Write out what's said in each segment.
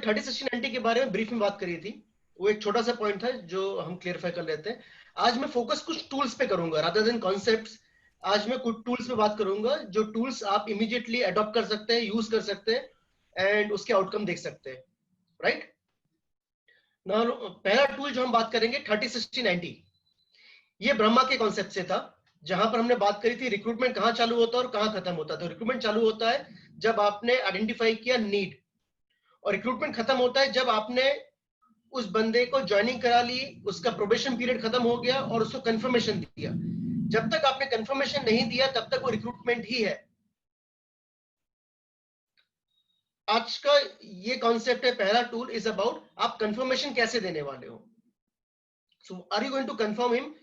30-60-90 के बारे में ब्रीफ में बात करी थी, वो एक छोटा सा पॉइंट था जो हम क्लियरफाई कर लेते हैं। आज मैं फोकस कुछ टूल्स पे करूंगा रादर देन कॉन्सेप्ट्स। आज मैं कुछ टूल्स पे बात करूंगा जो टूल्स आप इमीडिएटली अडॉप्ट कर सकते हैं, यूज कर सकते हैं एंड उसके आउटकम देख सकते हैं, राइट। ना पहला टूल जो हम बात करेंगे 30-60-90, ये ब्रह्मा के कॉन्सेप्ट से था, जहां पर हमने बात करी थी रिक्रूटमेंट कहां चालू होता है और कहां खत्म होता है। तो रिक्रूटमेंट चालू होता है जब आपने आइडेंटिफाई किया नीड, और रिक्रूटमेंट खत्म होता है जब आपने उस बंदे को ज्वाइनिंग करा ली, उसका प्रोबेशन पीरियड खत्म हो गया और उसको कंफर्मेशन दिया। जब तक आपने कंफर्मेशन नहीं दिया तब तक वो रिक्रूटमेंट ही है। आज का ये कॉन्सेप्ट है, पहला टूल इज अबाउट आप कंफर्मेशन कैसे देने वाले हो। So are you going to confirm him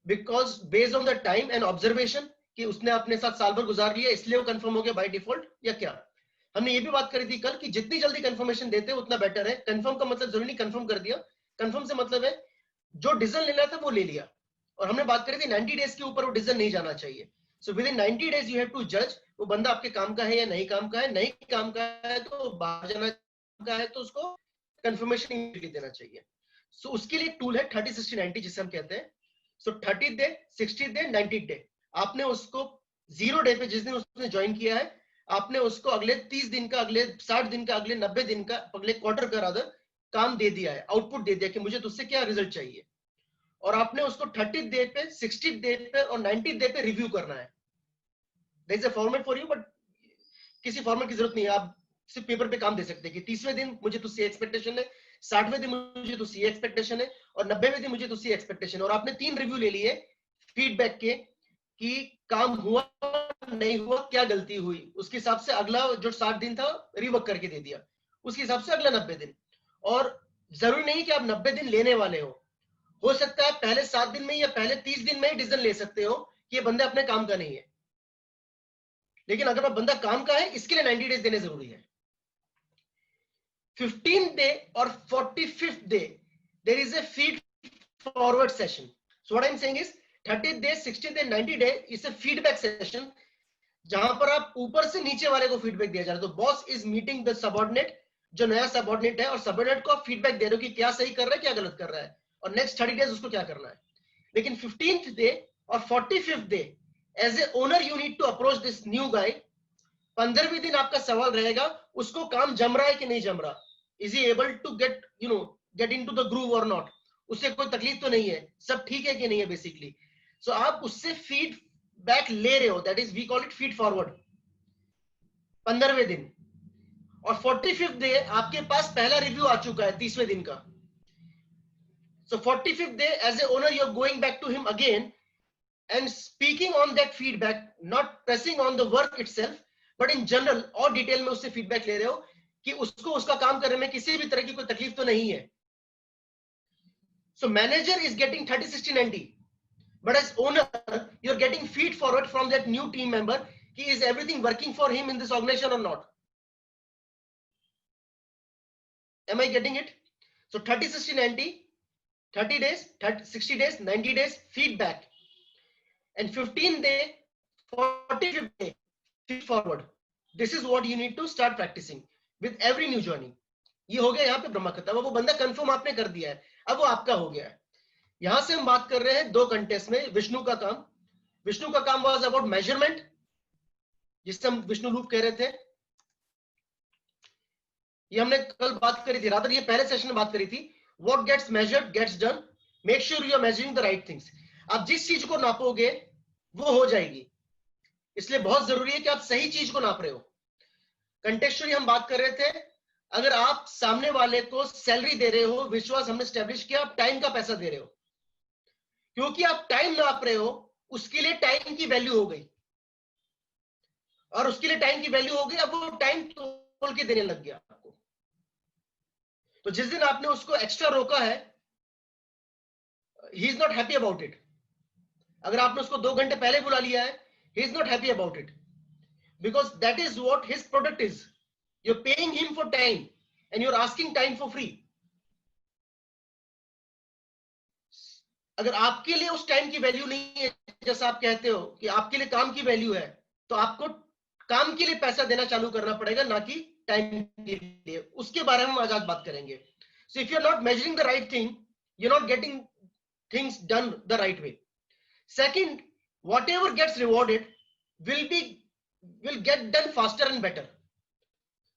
because based on the time and observation कि उसने अपने साथ साल भर गुजार लिया इसलिए वो कंफर्म हो गया बाय डिफॉल्ट, या क्या। हमने ये भी बात करी थी कल कि जितनी जल्दी कंफर्मेशन देते हैं उतना बेटर है। कंफर्म का मतलब जरूरी नहीं कंफर्म कर दिया, कंफर्म से मतलब है जो डिसीजन लेना था वो ले लिया। और हमने बात करी थी 90 डेज के ऊपर वो डिसीजन नहीं जाना चाहिए। So within 90 days you have to जज वो बंदा आपके काम का है या नहीं काम का है। नहीं काम का है तो बाहर जाना का है तो उसको कंफर्मेशन इमीडिएटली देना चाहिए। सो उसके लिए टूल है 30-60-90 जिसे हम कहते हैं। सो 30 डे, 60 डे, 90 डे, आपने उसको 0 डे पे जिस दिन उसने ज्वाइन किया है आपने उसको अगले 30 दिन का, अगले 60 दिन का, अगले 90 दिन का, अगले क्वार्टर का रादर काम दे दिया है, आउटपुट दे दिया कि मुझे तुझसे क्या रिजल्ट चाहिए। और आपने उसको 30 डे पे, 60 डे पे और 90 डे पे रिव्यू करना है। There is a format for you, but किसी फॉर्मेट की जरूरत नहीं है। आप सिर्फ पेपर पे काम दे सकते हैं कि 30वें दिन मुझे तुझसे एक्सपेक्टेशन है, 60वें दिन मुझे तुझसे एक्सपेक्टेशन है और 90वें दिन मुझे तुझसे एक्सपेक्टेशन है। और आपने 3 रिव्यू ले लिए फीडबैक के कि काम हुआ नहीं हुआ, क्या गलती हुई, उसके हिसाब से अगला जो 60 दिन था रिवर्क करके दे दिया, उसके हिसाब से अगला 90 दिन। और जरूरी नहीं कि आप 90 दिन लेने वाले हो सकता है पहले 7 दिन में या पहले 30 दिन में ही डिसीजन ले सकते हो कि ये बंदा अपने काम का नहीं है। लेकिन अगर आप बंदा काम का है इसके लिए 90 डेज देने जरूरी है। 15th डे और 45th day there is a feed forward session. So what I am saying is 30 day, 60 day, 90 day is a feedback session जहां पर आप ऊपर से नीचे वाले को फीडबैक दिया जा रहा है। तो boss is meeting the subordinate, जो नया सबऑर्डिनेट है, और सबऑर्डिनेट को आप फीडबैक दे रहे हो कि क्या सही कर रहा है, क्या गलत कर रहा है और नेक्स्ट 30 डेज उसको क्या करना है। लेकिन 15th डे और 45th day as a owner you need to approach this new guy. 15वें दिन आपका सवाल रहेगा उसको काम जम रहा है कि नहीं जम रहा, is he able to get get into the groove और नॉट, उससे कोई तकलीफ तो नहीं है, सब ठीक है कि नहीं है बेसिकली। सो आप उससे फीडबैक ले रहे हो, that is we call it feed forward 15वें दिन। और 45th डे आपके पास पहला रिव्यू आ चुका है 30वें दिन का। So 45th day as a owner you're going back to him again and speaking on that feedback, not pressing on the work itself but in general और डिटेल में उससे फीडबैक ले रहे हो कि उसको उसका काम करने में किसी भी तरह की कोई तकलीफ तो नहीं है। So manager is getting 30-60-90 but as owner you're getting feed forward from that new team member कि is everything working for him in this organization or not. Am I getting it? So 30-60-90, 30 days, 60 days, 90 days feedback, and 15 day, 45th day feed forward. This is what you need to start practicing with every new joining. ये हो गया यहाँ पे ब्रह्मा खत्म। अब वो बंदा confirm आपने कर दिया है, अब वो आपका हो गया है। यहां से हम बात कर रहे हैं 2 कंटेस्ट में विष्णु का काम। विष्णु का काम वाज अबाउट मेजरमेंट, जिससे हम विष्णु लूप कह रहे थे। ये हमने कल बात करी थी, रादर ये पहले सेशन में बात करी थी। What gets measured gets done, make sure you are measuring the right things. आप जिस चीज को नापोगे वो हो जाएगी, इसलिए बहुत जरूरी है कि आप सही चीज को नाप रहे हो। कंटेक्चुअली हम बात कर रहे थे, अगर आप सामने वाले को सैलरी दे रहे हो, विश्वास हमने स्टैब्लिश किया, आप टाइम का पैसा दे रहे हो, क्योंकि आप टाइम नाप रहे हो, उसके लिए टाइम की वैल्यू हो गई, और उसके लिए टाइम की वैल्यू हो गई, अब वो टाइम तोल के देने लग गया आपको। तो जिस दिन आपने उसको एक्स्ट्रा रोका है, he is not happy about it. अगर आपने उसको 2 घंटे पहले बुला लिया है, he is not happy about it, because that is what his product is. You're paying him for time and you're asking time for free. अगर आपके लिए उस टाइम की वैल्यू नहीं है, जैसा आप कहते हो कि आपके लिए काम की वैल्यू है, तो आपको काम के लिए पैसा देना चालू करना पड़ेगा, ना कि टाइम के लिए। उसके बारे में हम आज बात करेंगे। So if you are not measuring the right thing, you are not getting things done the right way. Second, whatever gets rewarded will get done faster and better.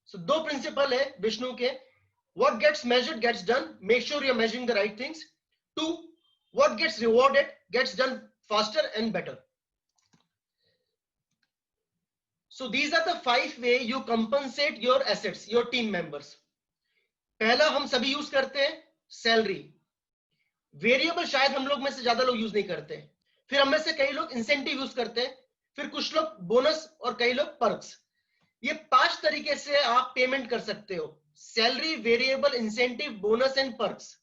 So दो प्रिंसिपल है विष्णु के। what gets measured gets done, make sure you're measuring the right things. Two, what gets rewarded gets done faster and better. So these are the 5 way you compensate your assets, your team members. पहला हम सभी use करते हैं salary. Variable शायद हम लोग में से ज्यादा लोग यूज नहीं करते हैं। फिर हम में से कई लोग इंसेंटिव यूज करते हैं, फिर कुछ लोग बोनस और कई लोग पर्क्स। ये 5 तरीके से आप पेमेंट कर सकते हो, salary, variable, incentive, bonus and perks.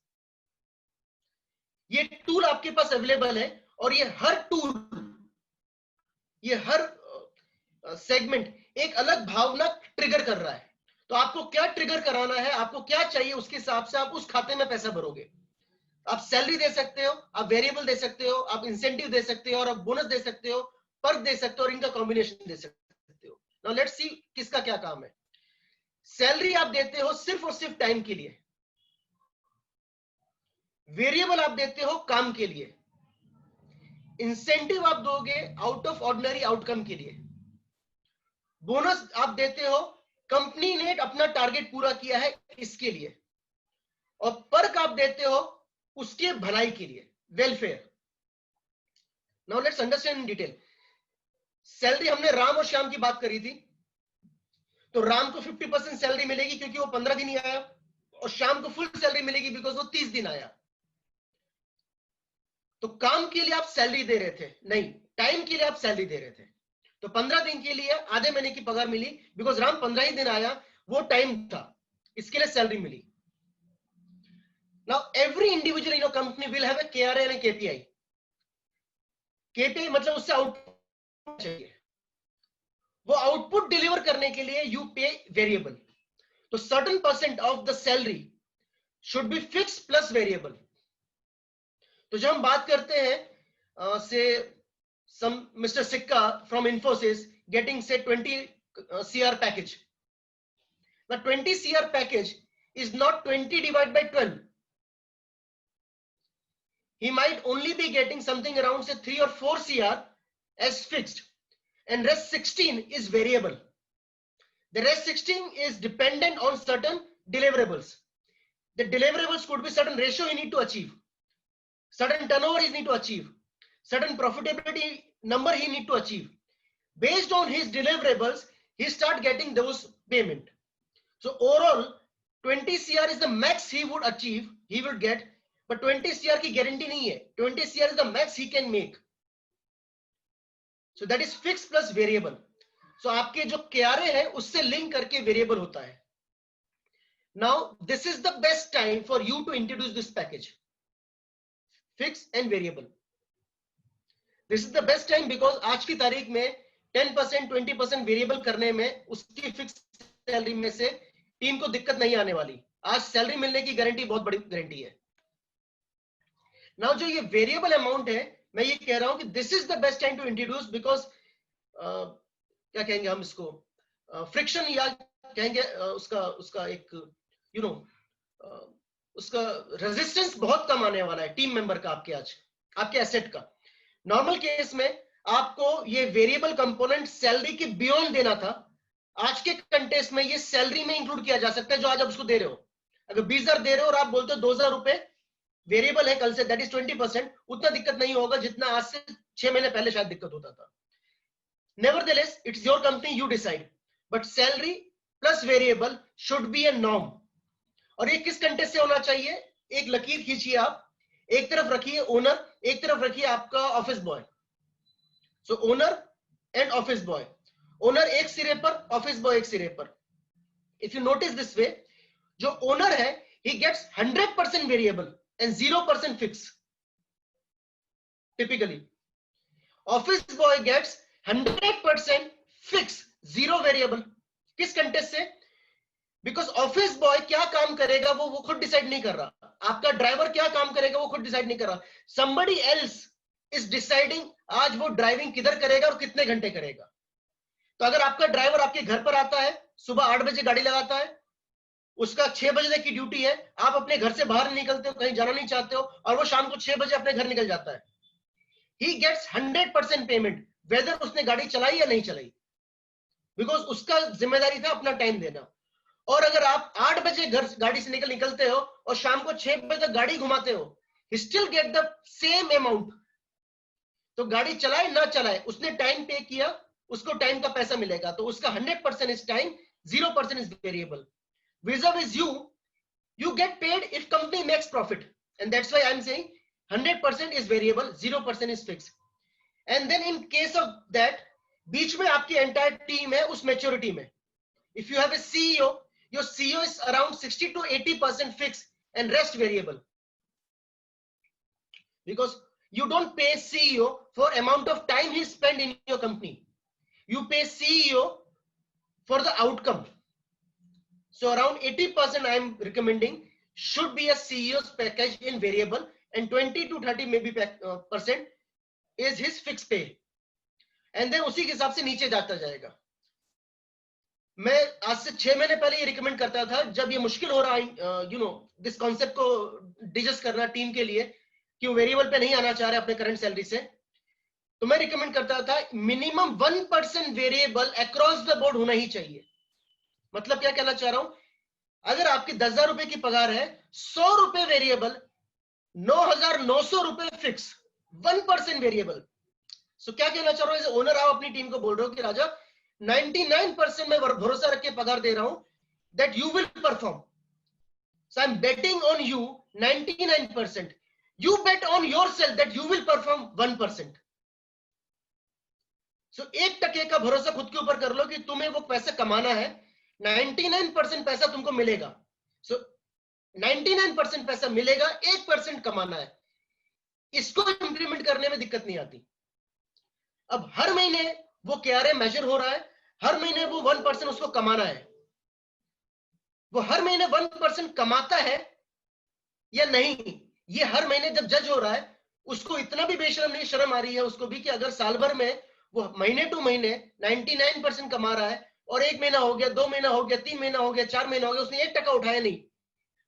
ये टूल आपके पास अवेलेबल है और ये हर टूल, ये हर सेगमेंट एक अलग भावना ट्रिगर कर रहा है। तो आपको क्या ट्रिगर कराना है, आपको क्या चाहिए, उसके हिसाब से आप उस खाते में पैसा भरोगे। आप सैलरी दे सकते हो, आप वेरिएबल दे सकते हो, आप इंसेंटिव दे सकते हो, और आप बोनस दे सकते हो, पर्क दे सकते हो, और इनका कॉम्बिनेशन दे सकते हो। नाउ लेट्स सी किसका क्या काम है। सैलरी आप देते हो सिर्फ और सिर्फ टाइम के लिए, वेरिएबल आप देते हो काम के लिए, इंसेंटिव आप दोगे आउट ऑफ ऑर्डिनरी आउटकम के लिए, बोनस आप देते हो कंपनी ने अपना टारगेट पूरा किया है इसके लिए, और पर्क आप देते हो उसके भलाई के लिए, welfare. Now let's understand in detail. Salary हमने राम और श्याम की बात करी थी, तो राम को 50% सैलरी मिलेगी क्योंकि वो 15 दिन ही आया, और श्याम को फुल सैलरी मिलेगी बिकॉज वो 30 दिन आया। तो काम के लिए आप सैलरी दे रहे थे नहीं, टाइम के लिए आप सैलरी दे रहे थे। तो 15 दिन के लिए आधे महीने की पगार मिली बिकॉज राम 15 ही दिन आया, वो टाइम था, इसके लिए salary milli. Now every individual in your company will have a KRA and a KPI. KPI मतलब उससे आउटपुट चाहिए, वो आउटपुट डिलीवर करने के लिए यू पे वेरिएबल। तो certain % of the salary should be fix plus variable. तो जब हम बात करते हैं से some Mr. Sikka from Infosys getting say 20 CR package. The 20 CR package is not 20 divided by 12. He might only be getting something around say 3 or 4 CR as fixed, and rest 16 is variable. The rest 16 is dependent on certain deliverables. The deliverables could be certain ratio he need to achieve, certain turnover he need to achieve, certain profitability number he need to achieve. Based on his deliverables, he start getting those payment. So overall 20 CR is the max he would achieve, he would get, but 20 CR की guarantee नहीं है, 20 CR is the max he can make. So that is fixed plus variable. So आपके जो KRA है उससे link करके variable होता है. Now this is the best time for you to introduce this package, fixed and variable. This is the best time because आज की तारीख में 10% 20% वेरिएबल करने में उसकी फिक्स सैलरी में से टीम को दिक्कत नहीं आने वाली. आज सैलरी मिलने की गारंटी बहुत बड़ी गारंटी है. नाउ जो ये वेरिएबल अमाउंट है, मैं ये कह रहा हूं कि this is the best time to introduce because क्या कहेंगे हम इसको, फ्रिक्शन या कहेंगे उसका एक उसका रेजिस्टेंस बहुत कम आने वाला है टीम मेंबर का, आपके एसेट का. नॉर्मल केस में आपको ये वेरिएबल कंपोनेंट सैलरी के बियॉन्ड देना था. आज के कंटेस्ट में ये सैलरी में इंक्लूड किया जा सकता है जो आज आप उसको दे रहे हो. अगर 20,000 दे रहे हो और आप बोलते हो 2,000 रुपए वेरिएबल है कल से, दैट इज 20%, उतना दिक्कत नहीं होगा जितना आज से 6 महीने पहले शायद दिक्कत होता था. Nevertheless it's your company, you decide, but salary plus variable should be A norm. और ये किस कंटेस्ट से होना चाहिए? एक लकीर खींचिए आप, एक तरफ रखिए ओनर, एक तरफ रखिए आपका office boy. So owner and office boy, owner एक सिरे पर, ऑफिस बॉय एक सिरे पर. If you notice this way, जो ओनर है he gets 100% variable and 0% fixed. Typically, office boy gets 100% fixed, 0 variable. किस कंटेस्ट से? बिकॉज ऑफिस बॉय क्या काम करेगा वो खुद डिसाइड नहीं कर रहा. आपका ड्राइवर क्या काम करेगा वो खुद डिसाइड नहीं कर रहा. somebody else is deciding आज वो ड्राइविंग किधर करेगा और कितने घंटे करेगा. तो तो अगर आपका ड्राइवर आपके घर पर आता है, सुबह 8 बजे गाड़ी लगाता है, उसका 6 बजे तक की ड्यूटी है, आप अपने घर से बाहर निकलते हो, कहीं जाना नहीं चाहते हो, और वो शाम को 6 बजे अपने घर निकल जाता है, ही गेट्स 100% पेमेंट वेदर उसने गाड़ी चलाई या नहीं चलाई, बिकॉज उसका जिम्मेदारी था अपना टाइम देना। और अगर आप 8 बजे घर गाड़ी से निकलते हो और शाम को 6 बजे तक गाड़ी घुमाते हो, he still get the same amount। तो गाड़ी चलाए ना चलाए, उसने टाइम पे किया, उसको टाइम का पैसा मिलेगा। तो उसका 100% is time, 0% is variable. vis-a-vis you get paid if company makes profit, and that's why I'm saying 100% is variable, 0% is fixed। and then in case of that, बीच में आपकी entire team है उस maturity में। if you have a CEO, your CEO is around 60 to 80% fixed and rest variable, because you don't pay CEO for amount of time he spent in your company, you pay CEO for the outcome। so around 80% I am recommending should be a CEO's package in variable, and 20 to 30 maybe percent is his fixed pay, and then उसी के हिसाब से नीचे जाता जाएगा। मैं आज से 6 महीने पहले ये रिकमेंड करता था, जब ये मुश्किल हो रहा है यू नो दिस कॉन्सेप्ट को डिजस्ट करना टीम के लिए कि वो वेरिएबल पे नहीं आना चाह रहे अपने करंट सैलरी से, तो मैं रिकमेंड करता था minimum 1% variable across the board होना ही चाहिए। मतलब क्या कहना चाह रहा हूं, अगर आपकी 10,000 रुपए की पगार है, 100 रुपए वेरिएबल, 9,900 रुपए फिक्स, 1% वेरिएबल। सो क्या कहना चाह रहा हूं, एज ओनर आप अपनी टीम को बोल रहे हो कि राजा 99% में भरोसा रख के पगार दे रहा हूं that you will perform, so I'm betting on you 99%, you bet on yourself that you will perform 1%। so 1% का भरोसा खुद के ऊपर कर लो कि तुम्हें वो पैसा कमाना है, 99% पैसा तुमको मिलेगा। so 99% पैसा मिलेगा, 1% कमाना है। इसको इंप्लीमेंट करने में दिक्कत नहीं आती। अब हर महीने वो KRA मेजर हो रहा है, हर महीने वो 1% उसको कमाना है। वो हर महीने 1% कमाता है या नहीं, ये हर महीने जब जज हो रहा है, उसको इतना भी बेशर्म नहीं, शर्म आ रही है उसको भी कि अगर साल भर में वो महीने टू महीने 99% कमा रहा है, और 1 महीना हो गया, 2 महीना हो गया, 3 महीना हो गया, 4 महीना हो गया, उसने 1% उठाया नहीं,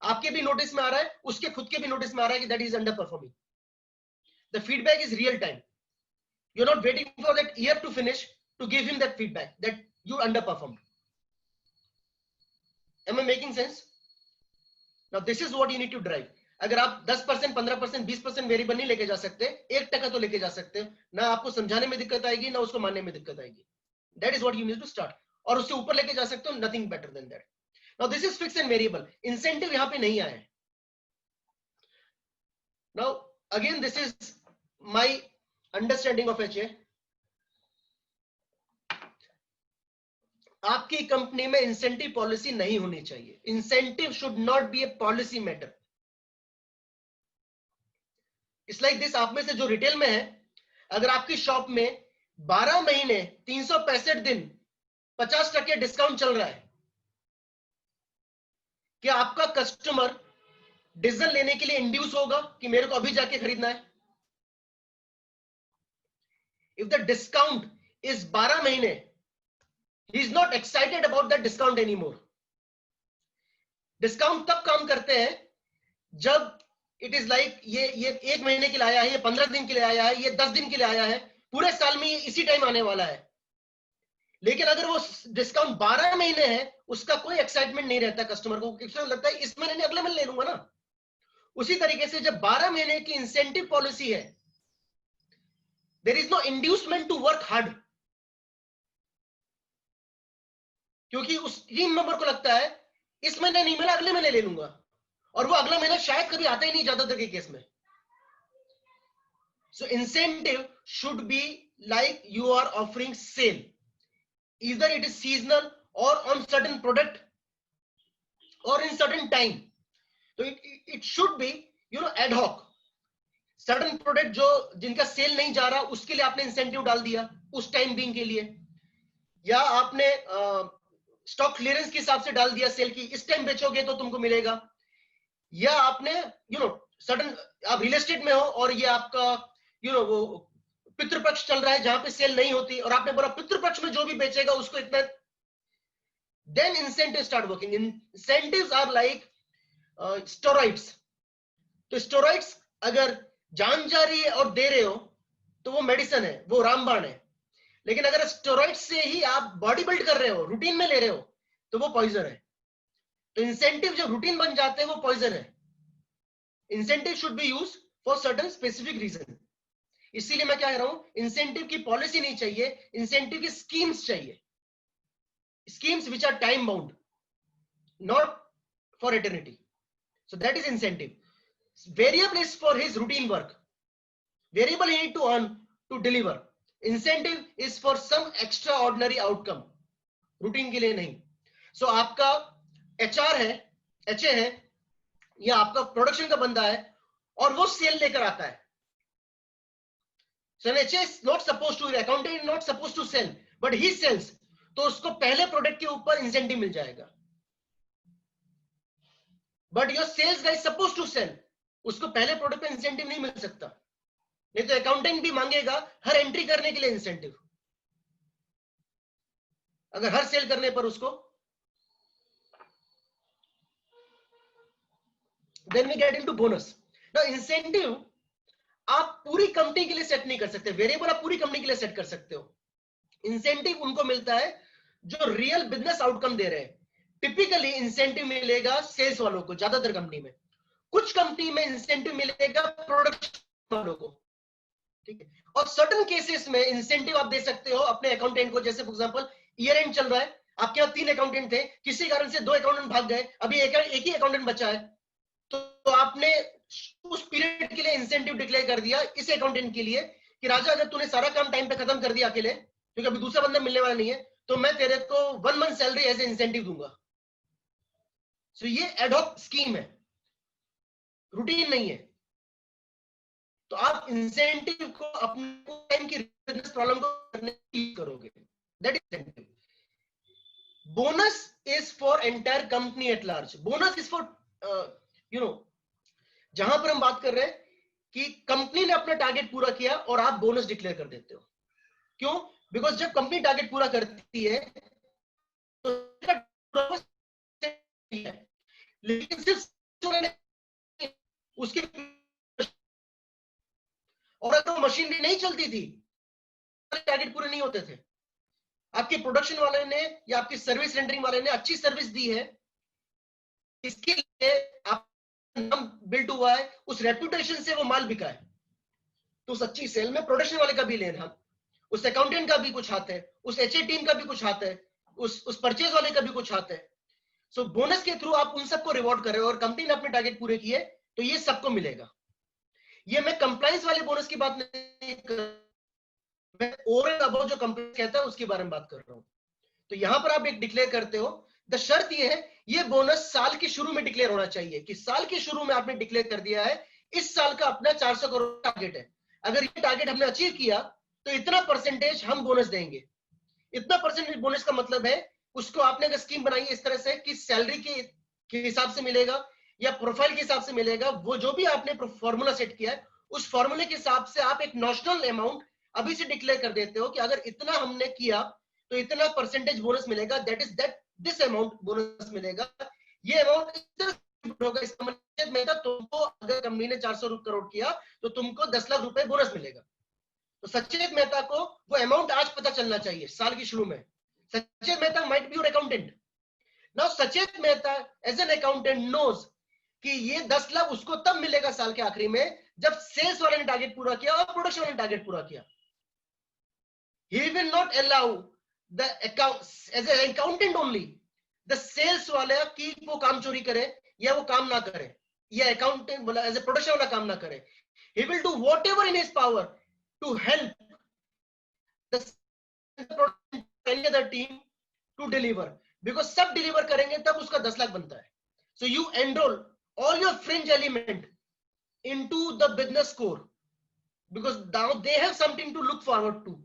आपके भी नोटिस में आ रहा है, उसके खुद के भी नोटिस में आ रहा है कि that is underperforming. The feedback is real time, you are not waiting for that year to finish to give him that feedback that you underperformed। am I making sense? now this is what you need to drive। अगर आप 10%, 15%, 20% variable नहीं लेके जा सकते, 1% तो लेके जा सकते हो ना, आपको समझाने में दिक्कत आएगी ना उसको मानने में दिक्कत आएगी। that is what you need to start, और उससे ऊपर लेके जा सकते हो, nothing better than that। now this is fixed and variable, incentive यहां पे नहीं आया है। now again this is my understanding of HA। आपकी कंपनी में इंसेंटिव पॉलिसी नहीं होनी चाहिए। Incentive should not be A policy matter. It's like this, आप में से जो रिटेल में है, अगर आपकी शॉप में 12 महीने 365 दिन 50% डिस्काउंट चल रहा है, क्या आपका कस्टमर डिसीजन लेने के लिए इंड्यूस होगा कि मेरे को अभी जाके खरीदना है? इफ द डिस्काउंट इज 12 महीने, he is not excited about that discount anymore। Discount तब काम करते हैं जब इट इज लाइक ये 1 महीने के लिए आया है, ये 15 दिन के लिए आया है, ये 10 दिन के लिए आया है, पूरे साल में ये इसी टाइम आने वाला है। लेकिन अगर वो डिस्काउंट 12 महीने है, उसका कोई एक्साइटमेंट नहीं रहता कस्टमर को, क्योंकि लगता है इस महीने नहीं अगले महीने ले लूंगा ना। उसी तरीके से जब 12 महीने की इंसेंटिव पॉलिसी है, there is no inducement to work hard, क्योंकि उस टीम मेंबर को लगता है इस महीने नहीं मिला अगले महीने ले लूंगा, और वो अगला महीना शायद कभी आता ही नहीं ज्यादातर के केस में। So incentive should be like you are offering sale, either it is seasonal or on certain product or in certain time। so it should be ad hoc। certain product जो जिनका सेल नहीं जा रहा, उसके लिए आपने incentive डाल दिया उस टाइम बीइंग के लिए, या आपने स्टॉक क्लियरेंस के हिसाब से डाल दिया सेल की, इस टाइम बेचोगे तो तुमको मिलेगा, या आपने सर्टन, आप रियल एस्टेट में हो और ये आपका वो पितृपक्ष चल रहा है जहां पे सेल नहीं होती और आपने बोला पितृपक्ष में जो भी बेचेगा उसको इतना, then incentives start working. Incentives are like steroids. तो स्टेरॉइड्स अगर जान जा रही है और दे रहे हो तो वो मेडिसिन है, वो रामबाण है. लेकिन अगर स्टेरॉइड्स से ही आप बॉडी बिल्ड कर रहे हो, रूटीन में ले रहे हो, तो वो पॉइजन है. तो इंसेंटिव जब रूटीन बन जाते हैं वो पॉइजन है. Incentive should be use for certain specific reason. इसीलिए मैं क्या कह रहा हूं, इंसेंटिव की पॉलिसी नहीं चाहिए, इंसेंटिव की स्कीम्स चाहिए. Schemes which are time bound, not for eternity. So that is incentive. Variable is for his routine work. Variable he need to earn to deliver. Incentive is for some extraordinary outcome. Routine के लिए नहीं. So आपका HR है, HA है, या आपका production का बंदा है और वो सेल लेकर आता है. So an HA is not supposed to, accountant is not supposed to sell, but he sells. तो उसको पहले प्रोडक्ट के ऊपर इंसेंटिव मिल जाएगा. But your sales guys suppose to sell, उसको पहले प्रोडक्ट पे इंसेंटिव नहीं मिल सकता. नहीं तो अकाउंटेंट भी मांगेगा हर एंट्री करने के लिए इंसेंटिव, अगर हर सेल करने पर उसको. Then we get into bonus. Now incentive आप पूरी कंपनी के लिए सेट नहीं कर सकते, वेरिएबल आप पूरी कंपनी के लिए सेट कर सकते हो. इंसेंटिव उनको मिलता है जो रियल बिजनेस आउटकम दे रहे हैं. टिपिकली इंसेंटिव मिलेगा सेल्स वालों को, ज्यादातर कंपनी में. कुछ कंपनी में इंसेंटिव मिलेगा प्रोडक्शन वालों को, ठीक है. और सर्टेन केसेस में इंसेंटिव आप दे सकते हो अपने अकाउंटेंट को. जैसे फॉर एग्जांपल ईयर एंड चल रहा है, आपके यहाँ 3 अकाउंटेंट थे, किसी कारण से 2 अकाउंटेंट भाग गए, अभी एक ही अकाउंटेंट बचा है, तो आपने उस पीरियड के लिए इंसेंटिव डिक्लेयर कर दिया इस अकाउंटेंट के लिए कि राजा अगर तूने सारा काम टाइम पे खत्म कर दिया अकेले, क्योंकि अभी दूसरा बंदा मिलने वाला नहीं है, तो मैं तेरे को 1 month salary as a incentive दूंगा. सो ये एडहॉक स्कीम है, रूटीन नहीं है. तो आप इंसेंटिव को अपने टाइम की बिजनेस प्रॉब्लम को करने के लिए करोगे. That is incentive. Bonus is for entire company at large. Bonus is for जहां पर हम बात कर रहे हैं कि कंपनी ने अपना टारगेट पूरा किया और आप बोनस डिक्लेयर कर देते हो. क्यों? बिकॉज जब कंपनी टारगेट पूरा करती है तो लेकिन सिर्फ उसकी, और अगर वो मशीनरी नहीं चलती थी टारगेट पूरे नहीं होते थे. आपके प्रोडक्शन वाले ने या आपकी सर्विस रेंडरिंग वाले ने अच्छी सर्विस दी है, इसके लिए आप नाम बिल्ड हुआ है, उस रेपुटेशन से वो माल बिका है, तो उस अच्छी सेल में प्रोडक्शन वाले का भी लेना, उस अकाउंटेंट का भी कुछ हाथ है, उस एचए टीम का भी कुछ हाथ है, उस परचेज वाले का भी कुछ हाथ है. सो बोनस के थ्रू आप उन सबको रिवॉर्ड कर रहे हो और कंपनी ने अपने टारगेट पूरे किए तो ये सबको मिलेगा. ये मैं कंप्लायंस वाले बोनस की बात नहीं कर, मैं ओवरऑल अबाउट जो कंपनी कहता है उसके बारे में बात कर रहा हूं. तो यहां पर आप एक डिक्लेयर करते हो. द शर्त ये है, ये बोनस साल के शुरू में डिक्लेयर होना चाहिए कि साल के शुरू में आपने डिक्लेयर कर दिया है इस साल का अपना 400 करोड़ टारगेट है, अगर ये टारगेट हमने अचीव किया तो इतना परसेंटेज हम बोनस देंगे. इतना परसेंटेज बोनस का मतलब है उसको आपने अगर स्कीम बनाई इस तरह से कि सैलरी के हिसाब से मिलेगा या प्रोफाइल के हिसाब से मिलेगा, वो जो भी आपने फॉर्मूला सेट किया है उस फॉर्मूले के हिसाब से आप एक नॉशनल अमाउंट अभी से डिक्लेयर कर देते हो कि अगर इतना हमने किया तो इतना परसेंटेज बोनस मिलेगा, that is that this amount bonus मिलेगा. ये अमाउंट होगा. इसका मतलब मेरा तुमको अगर कंपनी ने 400 करोड़ किया तो तुमको 10 लाख रुपए बोनस मिलेगा. तो सचेत मेहता को वो अमाउंट आज पता चलना चाहिए साल के शुरू में. Sachet Mehta might be your accountant. Now Sachet Mehta as an accountant knows कि ये 10 लाख उसको तब मिलेगा साल के आखिरी में जब सेल्स वाले ने टारगेट पूरा किया और प्रोडक्शन वाले ने टारगेट पूरा किया. He will not allow the account as an accountant only the sales वाला की वो काम चोरी करे या वो काम ना करे या अकाउंटेंट बोला एज ए प्रोडक्शन वाला काम ना करे. He will do whatever in his power to help the any other team to deliver, because सब deliver करेंगे तब उसका 10 लाख बनता है. So you enroll all your fringe element into the business core because now they have something to look forward to.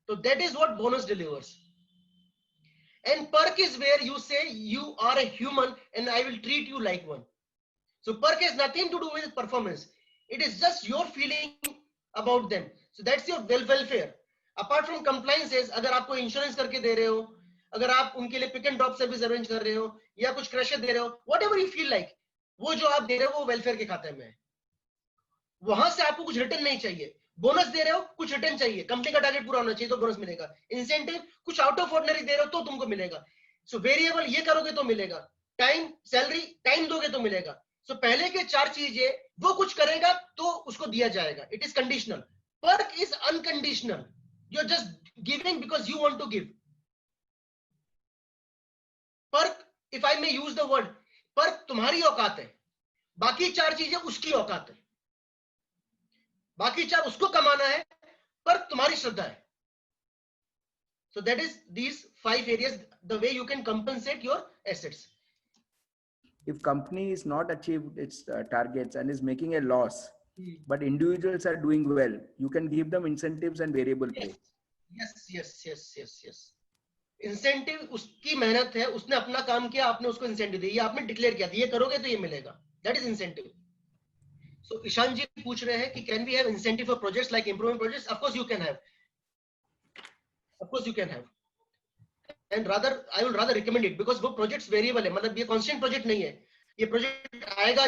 So that is what bonus delivers. And perk is where you say you are a human and I will treat you like one. So perk has nothing to do with performance. It is just your feeling about them. So that's your welfare. Apart from compliances, अगर आपको insurance करके दे रहे हो, अगर आप उनके लिए pick and drop service arrange कर रहे हो या कुछ क्रशर दे रहे हो, whatever you feel like, वो जो आप दे रहे हो वो वेलफेयर के खाते में है. वहां से आपको कुछ रिटर्न नहीं चाहिए. बोनस दे रहे हो, कुछ रिटर्न चाहिए. कंपनी का टारगेट पूरा होना चाहिए तो बोनस मिलेगा. इंसेंटिव कुछ आउट ऑफ ऑर्डिनरी दे रहे हो तो तुमको मिलेगा. सो वेरिएबल ये करोगे तो मिलेगा. टाइम, सैलरी, टाइम दोगे तो मिलेगा. सो पहले के 4 चीजें, वो कुछ करेगा तो उसको दिया जाएगा. It is conditional. Perk is unconditional. You are just giving because you want to give. Perk, if I may use the word, perk तुम्हारी औकात है, बाकी 4 चीजें उसकी औकात है. बाकी 4 उसको कमाना है, पर तुम्हारी श्रद्धा है. So that is these 5 areas, the way you can compensate your assets. If company is not achieved its targets and is making a loss, but individuals are doing well, you can give them incentives and variable pay. Yes. Incentive उसकी मेहनत है, उसने अपना काम किया, आपने उसको incentive दिया, आपने डिक्लेयर किया, ये करोगे तो ये मिलेगा. That is incentive. So Ishan जी पूछ रहे हैं कि can we have incentive for projects like improvement projects? Of course you can have. Of course you can have. And rather I will rather recommend it because वो projects variable है. मतलब ये constant project नहीं है. ये project आएगा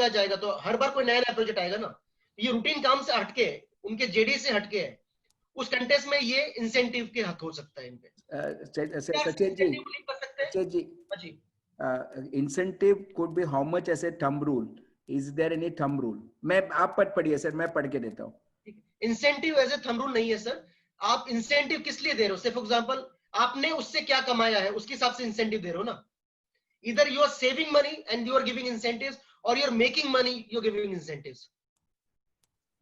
जाएगा, तो हर बार कोई नया project आएगा ना. ये रूटीन काम से हटके है, उनके जेडी से हटके है. उस कंटेस्ट में ये इंसेंटिव के हक हो सकता है इन पे. सचेत जी, incentive could be how much as a thumb rule? Is there any thumb rule? मैं आप पढ़िए सर, मैं पढ़ के देता हूँ. Incentive as a thumb rule नहीं है सर. आप इंसेंटिव किस लिए दे रहे हो? से फॉर एग्जांपल आपने उससे क्या कमाया है उसके हिसाब से इंसेंटिव दे रहे हो ना. इधर you are saving money and you are giving incentives, और you are making money, you are giving incentives.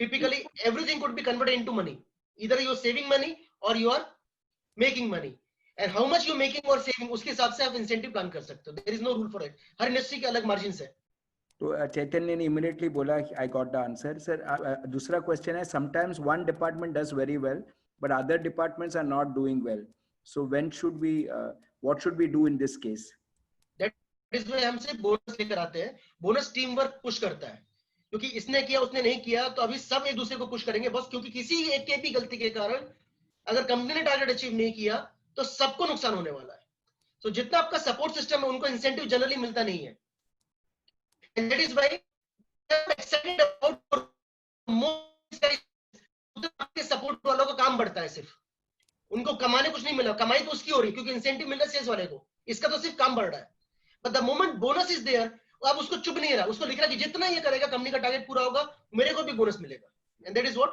Typically everything could be converted into money. इधर यू आर सेविंग मनी और you are making money, and how much you making और saving, उसके हिसाब से आप incentive plan कर सकते हो. There is no rule for it. हर इंडस्ट्री के अलग मार्जिन है. तो चैतन्य ने इमीडिएटली बोला I got the answer. Sir दूसरा क्वेश्चन है, sometimes one department does very well but other departments are not doing well, so when should we what should we do in this case? That is why हम से bonus लेकर आते हैं. Bonus team work push करता है, क्योंकि इसने किया उसने नहीं किया तो अभी सब एक दूसरे को पुश करेंगे बस. क्योंकि किसी एक की भी गलती के कारण अगर कंपनी ने टारगेट अचीव नहीं किया तो सबको नुकसान होने वाला है. तो जितना आपका सपोर्ट सिस्टम है उनको इंसेंटिव जनरली मिलता नहीं है. And that is why excited about आपके सपोर्ट वालों का काम बढ़ता है. सिर्फ उनको कमाने कुछ नहीं मिला, कमाई तो उसकी हो रही क्योंकि इंसेंटिव मिल रहा है सेल्स वाले को, इसका तो सिर्फ काम बढ़ रहा है. But the moment bonus is there, अब उसको चुप नहीं रहा, उसको लिख रहा कि जितना ये करेगा कंपनी का टारगेट पूरा होगा, मेरे को भी बोनस मिलेगा. And that is what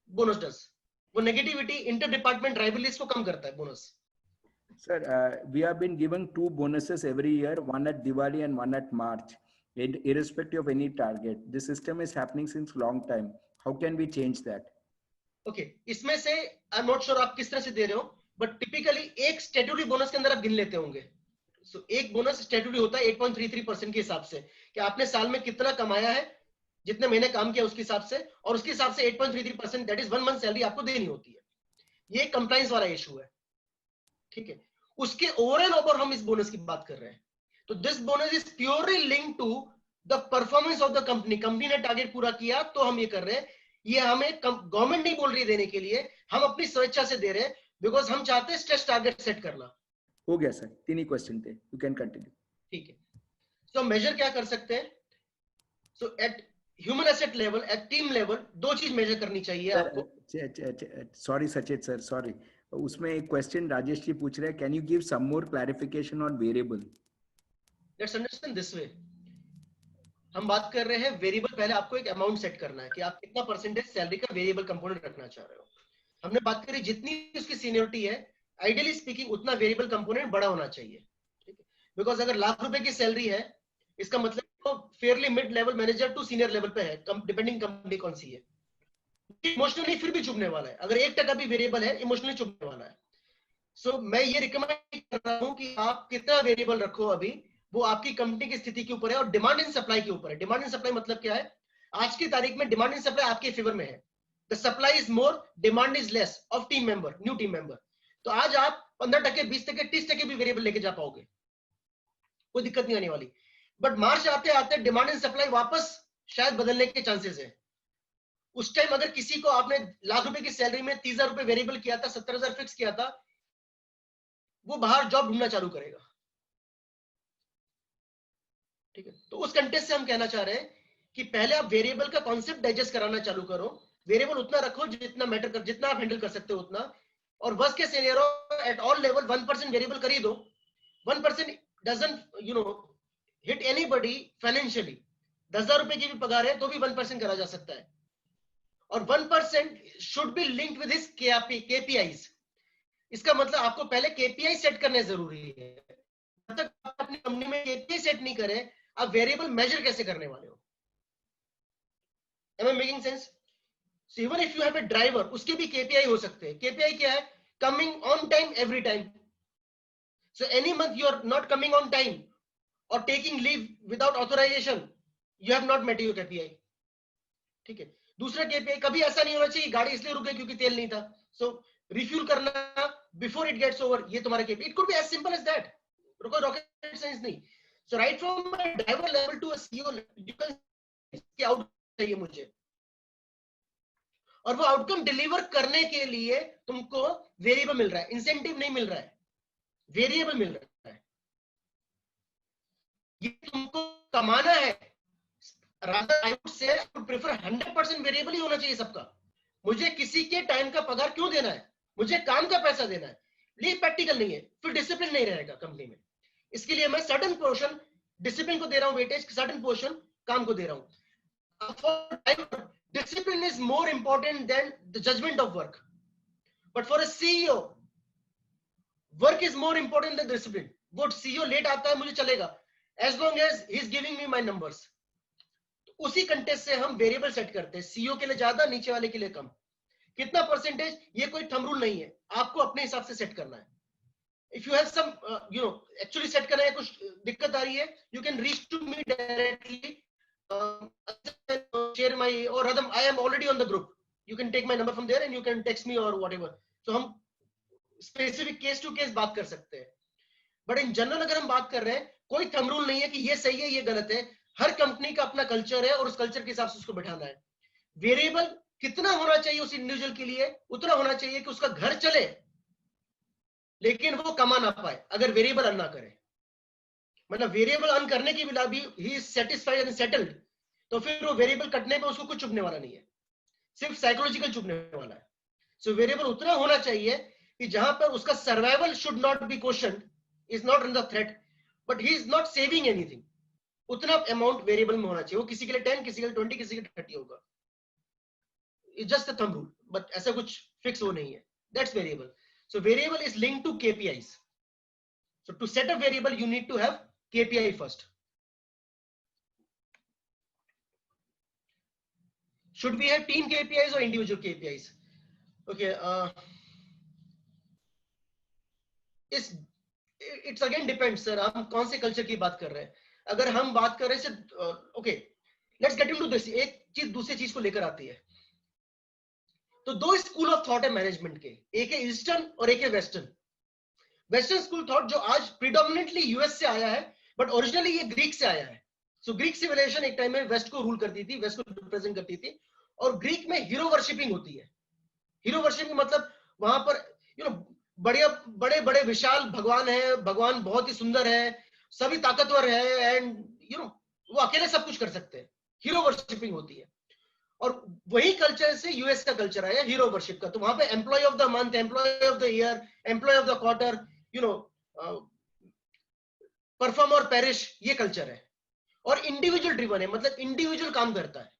bonus does. वो नेगेटिविटी, इंटर डिपार्टमेंट राइवलरीज को कम करता है bonus. Sir, we have been given 2 bonuses every year, one at Diwali and one at March, irrespective of any target. This system is happening since long time. How can we change that? Okay, इसमें से आई am not sure आप किस तरह से दे रहे हो, but typically एक statutory bonus के अंदर आप गिन लेते होंगे. सो एक बोनस स्टैट्यूटरी होता है 8.33% के हिसाब से कि आपने साल में कितना कमाया है, जितने महीने काम किया उसके हिसाब से, और उसके हिसाब से 8.33% दैट इज 1 मंथ सैलरी आपको देनी होती है. ये कंप्लायंस वाला इशू है. ठीक है, उसके ओवर एंड ओवर हम इस बोनस की बात कर रहे हैं. तो this bonus is purely linked to the performance of the company. Company ने टारगेट पूरा किया तो हम ये कर रहे हैं. ये हमें गवर्नमेंट नहीं बोल रही है देने के लिए, हम अपनी स्वेच्छा से दे रहे हैं बिकॉज हम चाहते हैं स्ट्रेच टारगेट सेट करना. हो गया सर, 3 ही क्वेश्चन थे, यू कैन कंटिन्यू. ठीक है, सो मेजर क्या कर सकते हैं? So at human asset level, at team level, 2 चीज मेजर करनी चाहिए आपको. सॉरी सचेत सर, सॉरी, उसमें एक क्वेश्चन राजेश जी पूछ रहे हैं, can you give some more clarification on variable? Let's understand this way. हम बात कर रहे हैं वेरिएबल. पहले आपको एक अमाउंट सेट करना है कि आप कितना परसेंटेज सैलरी का वेरिएबल कंपोनेंट रखना चाह रहे हो. हमने बात करी जितनी उसकी सीनियरिटी है, आइडियली स्पीकिंग उतना वेरिएबल कंपोनेंट बड़ा होना चाहिए. ठीक है, बिकॉज अगर ₹1,00,000 की सैलरी है, इसका मतलब तो fairly mid level manager to senior level पे है, डिपेंडिंग कंपनी कौन सी है. इमोशनली फिर भी चुभने वाला है. अगर 1% भी वेरिएबल है, इमोशनली चुभने वाला है. सो मैं ये रिकमेंड कर रहा हूं कि आप कितना वेरिएबल रखो अभी, वो आपकी कंपनी की स्थिति के ऊपर है और डिमांड एंड सप्लाई के ऊपर है. डिमांड एंड सप्लाई मतलब क्या है? आज की तारीख में डिमांड एंड सप्लाई आपके फेवर में है. The supply is more, demand is less of team member, new team member. तो आज आप 15%, 20%, 30% भी वेरिएबल लेके जा पाओगे, कोई दिक्कत नहीं आने वाली. बट मार्च आते आते डिमांड एंड सप्लाई वापस शायद बदलने के चांसेस है. उस टाइम अगर किसी को आपने ₹1,00,000 की सैलरी में 30,000 रुपए वेरिएबल किया था, 70,000 फिक्स किया था, वो बाहर जॉब ढूंढना चालू करेगा। ठीक है, तो उस कंटेस्ट से हम कहना चाह रहे हैं कि पहले आप वेरिएबल का कॉन्सेप्ट डाइजेस्ट कराना चालू करो, वेरिएबल उतना रखो जितना मैटर कर, जितना आप हैंडल कर सकते हो उतना, और worst case scenario at all level 1% variable कर ही दो। 1% डजंट हिट एनीबॉडी फाइनेंशियली। 10,000 रुपए की भी पगार है तो भी 1% करा जा सकता है, और 1% should be linked with his KPIs. इसका मतलब आपको पहले केपीआई सेट करने जरूरी है। जब तक आप अपनी कंपनी में केपीआई सेट नहीं करें, आप वेरिएबल मेजर कैसे करने वाले हो? Am I making sense? So even if you have a driver, उसके भी केपीआई हो सकते हैं। केपीआई क्या है? Coming on time every time. So any month you are not coming on time or taking leave without authorization, you have not met your KPI. ठीक है। दूसरा केपीआई कभी ऐसा नहीं होना चाहिए गाड़ी इसलिए रुक गई क्योंकि तेल नहीं था, सो रिफ्यूल करना बिफोर इट गेट्स ओवर, ये तुम्हारा KPI. It could be as simple as that, कोई रॉकेट साइंस नहीं। So right from driver level to a CEO, you can क्या आउटकम चाहिए मुझे, और वो आउटकम डिलीवर करने के लिए तुमको वेरिएबल मिल रहा है, इंसेंटिव नहीं मिल रहा है, वेरिएबल मिल रहा है। ये तुमको कमाना है। rather I would say I would prefer 100% variable ही होना चाहिए सबका। मुझे किसी के टाइम का पगार क्यों देना है, मुझे काम का पैसा देना है। ये प्रैक्टिकल नहीं है, फिर डिसिप्लिन नहीं रहेगा कंपनी में। इसके लिए मैं सर्टेन पोर्शन डिसिप्लिन को दे रहा हूं वेटेज, सर्टेन पोर्शन काम को दे रहा हूं। Discipline is more important than the judgment of work. But for a CEO, work is more important than discipline. वो CEO लेट आता है मुझे चलेगा, as long as he is giving me my numbers. उसी कंटेस्ट से हम variable set करते हैं, सीईओ के लिए ज्यादा, नीचे वाले के लिए कम। कितना परसेंटेज, ये कोई थंब रूल नहीं है, आपको अपने हिसाब से सेट करना है। If you have some actually set करना है, कुछ दिक्कत आ रही है, you can reach to me directly, share my, or rather I am already on the group, you can take my number from there and you can text me or whatever. So हम specific case to case बात कर सकते हैं, but in general अगर हम बात कर रहे हैं, कोई थंब रूल नहीं है कि ये सही है ये गलत है। हर कंपनी का अपना कल्चर है और उस कल्चर के हिसाब से उसको बैठाना है। वेरिएबल कितना होना चाहिए उस इंडिविजुअल के लिए, उतना होना चाहिए कि उसका घर चले लेकिन वो कमा ना पाए अगर वेरिएबल अर्न ना करे। मतलब वेरिएबल अर्न करने की बिना भी he is satisfied and settled, तो फिर वो वेरिएबल कटने पे उसको कुछ चुभने वाला नहीं है, सिर्फ साइकोलॉजिकल चुभने वाला है। सो वेरिएबल उतना होना चाहिए कि जहां पर उसका survival should not be question, is not in the threat, but he is not saving anything. उतना अमाउंट वेरिएबल में होना चाहिए, वो किसी के लिए 10, किसी के लिए 20, किसी के लिए 30 होगा। It's just a thumb rule, but ऐसा कुछ फिक्स वो नहीं है, that's variable. So variable is linked to KPIs. So to set a variable you need to have KPI first. Should we have team KPIs or individual KPIs? Okay, it's again depends sir, हम कौन से culture की बात कर रहे हैं। अगर हम बात कर रहे हैं okay, let's get into this. एक चीज दूसरी चीज को लेकर आती है। तो दो स्कूल ऑफ थॉट है मैनेजमेंट के, एक है ईस्टर्न और एक है वेस्टर्न। वेस्टर्न स्कूल थॉट जो आज प्रीडोमिनेंटली यूएस से आया है, बट ओरिजिनली ये ग्रीक से आया है। सो ग्रीक सिविलाइजेशन एक टाइम में वेस्ट को रूल करती थी, वेस्ट को रिप्रेजेंट करती थी, और ग्रीक में हीरो वर्शिपिंग होती है। हीरो वर्शिपिंग मतलब वहां पर बड़े बड़े बड़े विशाल भगवान है, भगवान बहुत ही सुंदर है, सभी ताकतवर है, एंड वो अकेले सब कुछ कर सकते हैं। हीरो वर्शिपिंग होती है, और वही कल्चर से यूएस का कल्चर आया हीरो वर्शिप का। तो वहां पे employee of the month, employee of the year, employee of the quarter, perform और पेरिश, ये कल्चर है। और इंडिविजुअल ड्रिवन है, मतलब इंडिविजुअल काम करता है।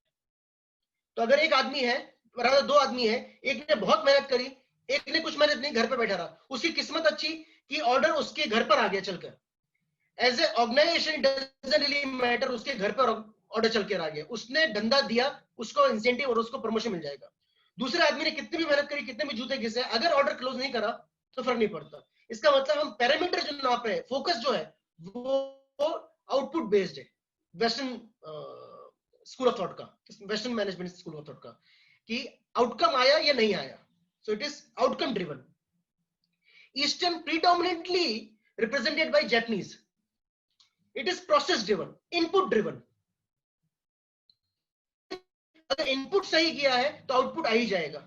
तो अगर एक आदमी है, दो आदमी है, एक ने बहुत मेहनत करी, एक ने कुछ मेहनत नहीं, घर पे बैठा रहा, उसकी किस्मत अच्छी कि ऑर्डर उसके घर पर आ गया चलकर। As a organization doesn't really matter, उसके घर पर ऑर्डर चल के आ गया, उसने धंधा दिया, उसको इंसेंटिव और उसको प्रमोशन मिल जाएगा। दूसरे आदमी ने कितनी भी मेहनत करी, कितने भी जूते घिसे, अगर ऑर्डर क्लोज नहीं करा तो फर्क नहीं पड़ता। इसका मतलब हम पैरामीटर जो नाप रहे हैं, फोकस जो है वो आउटपुट बेस्ड है। वेस्टर्न स्कूल ऑफ थॉट का, western management school of thought का, कि आउटकम आया या नहीं आया, so it is outcome driven. Eastern predominantly represented by Japanese, it is process driven, input driven. अगर इनपुट सही किया है तो आउटपुट आ ही जाएगा,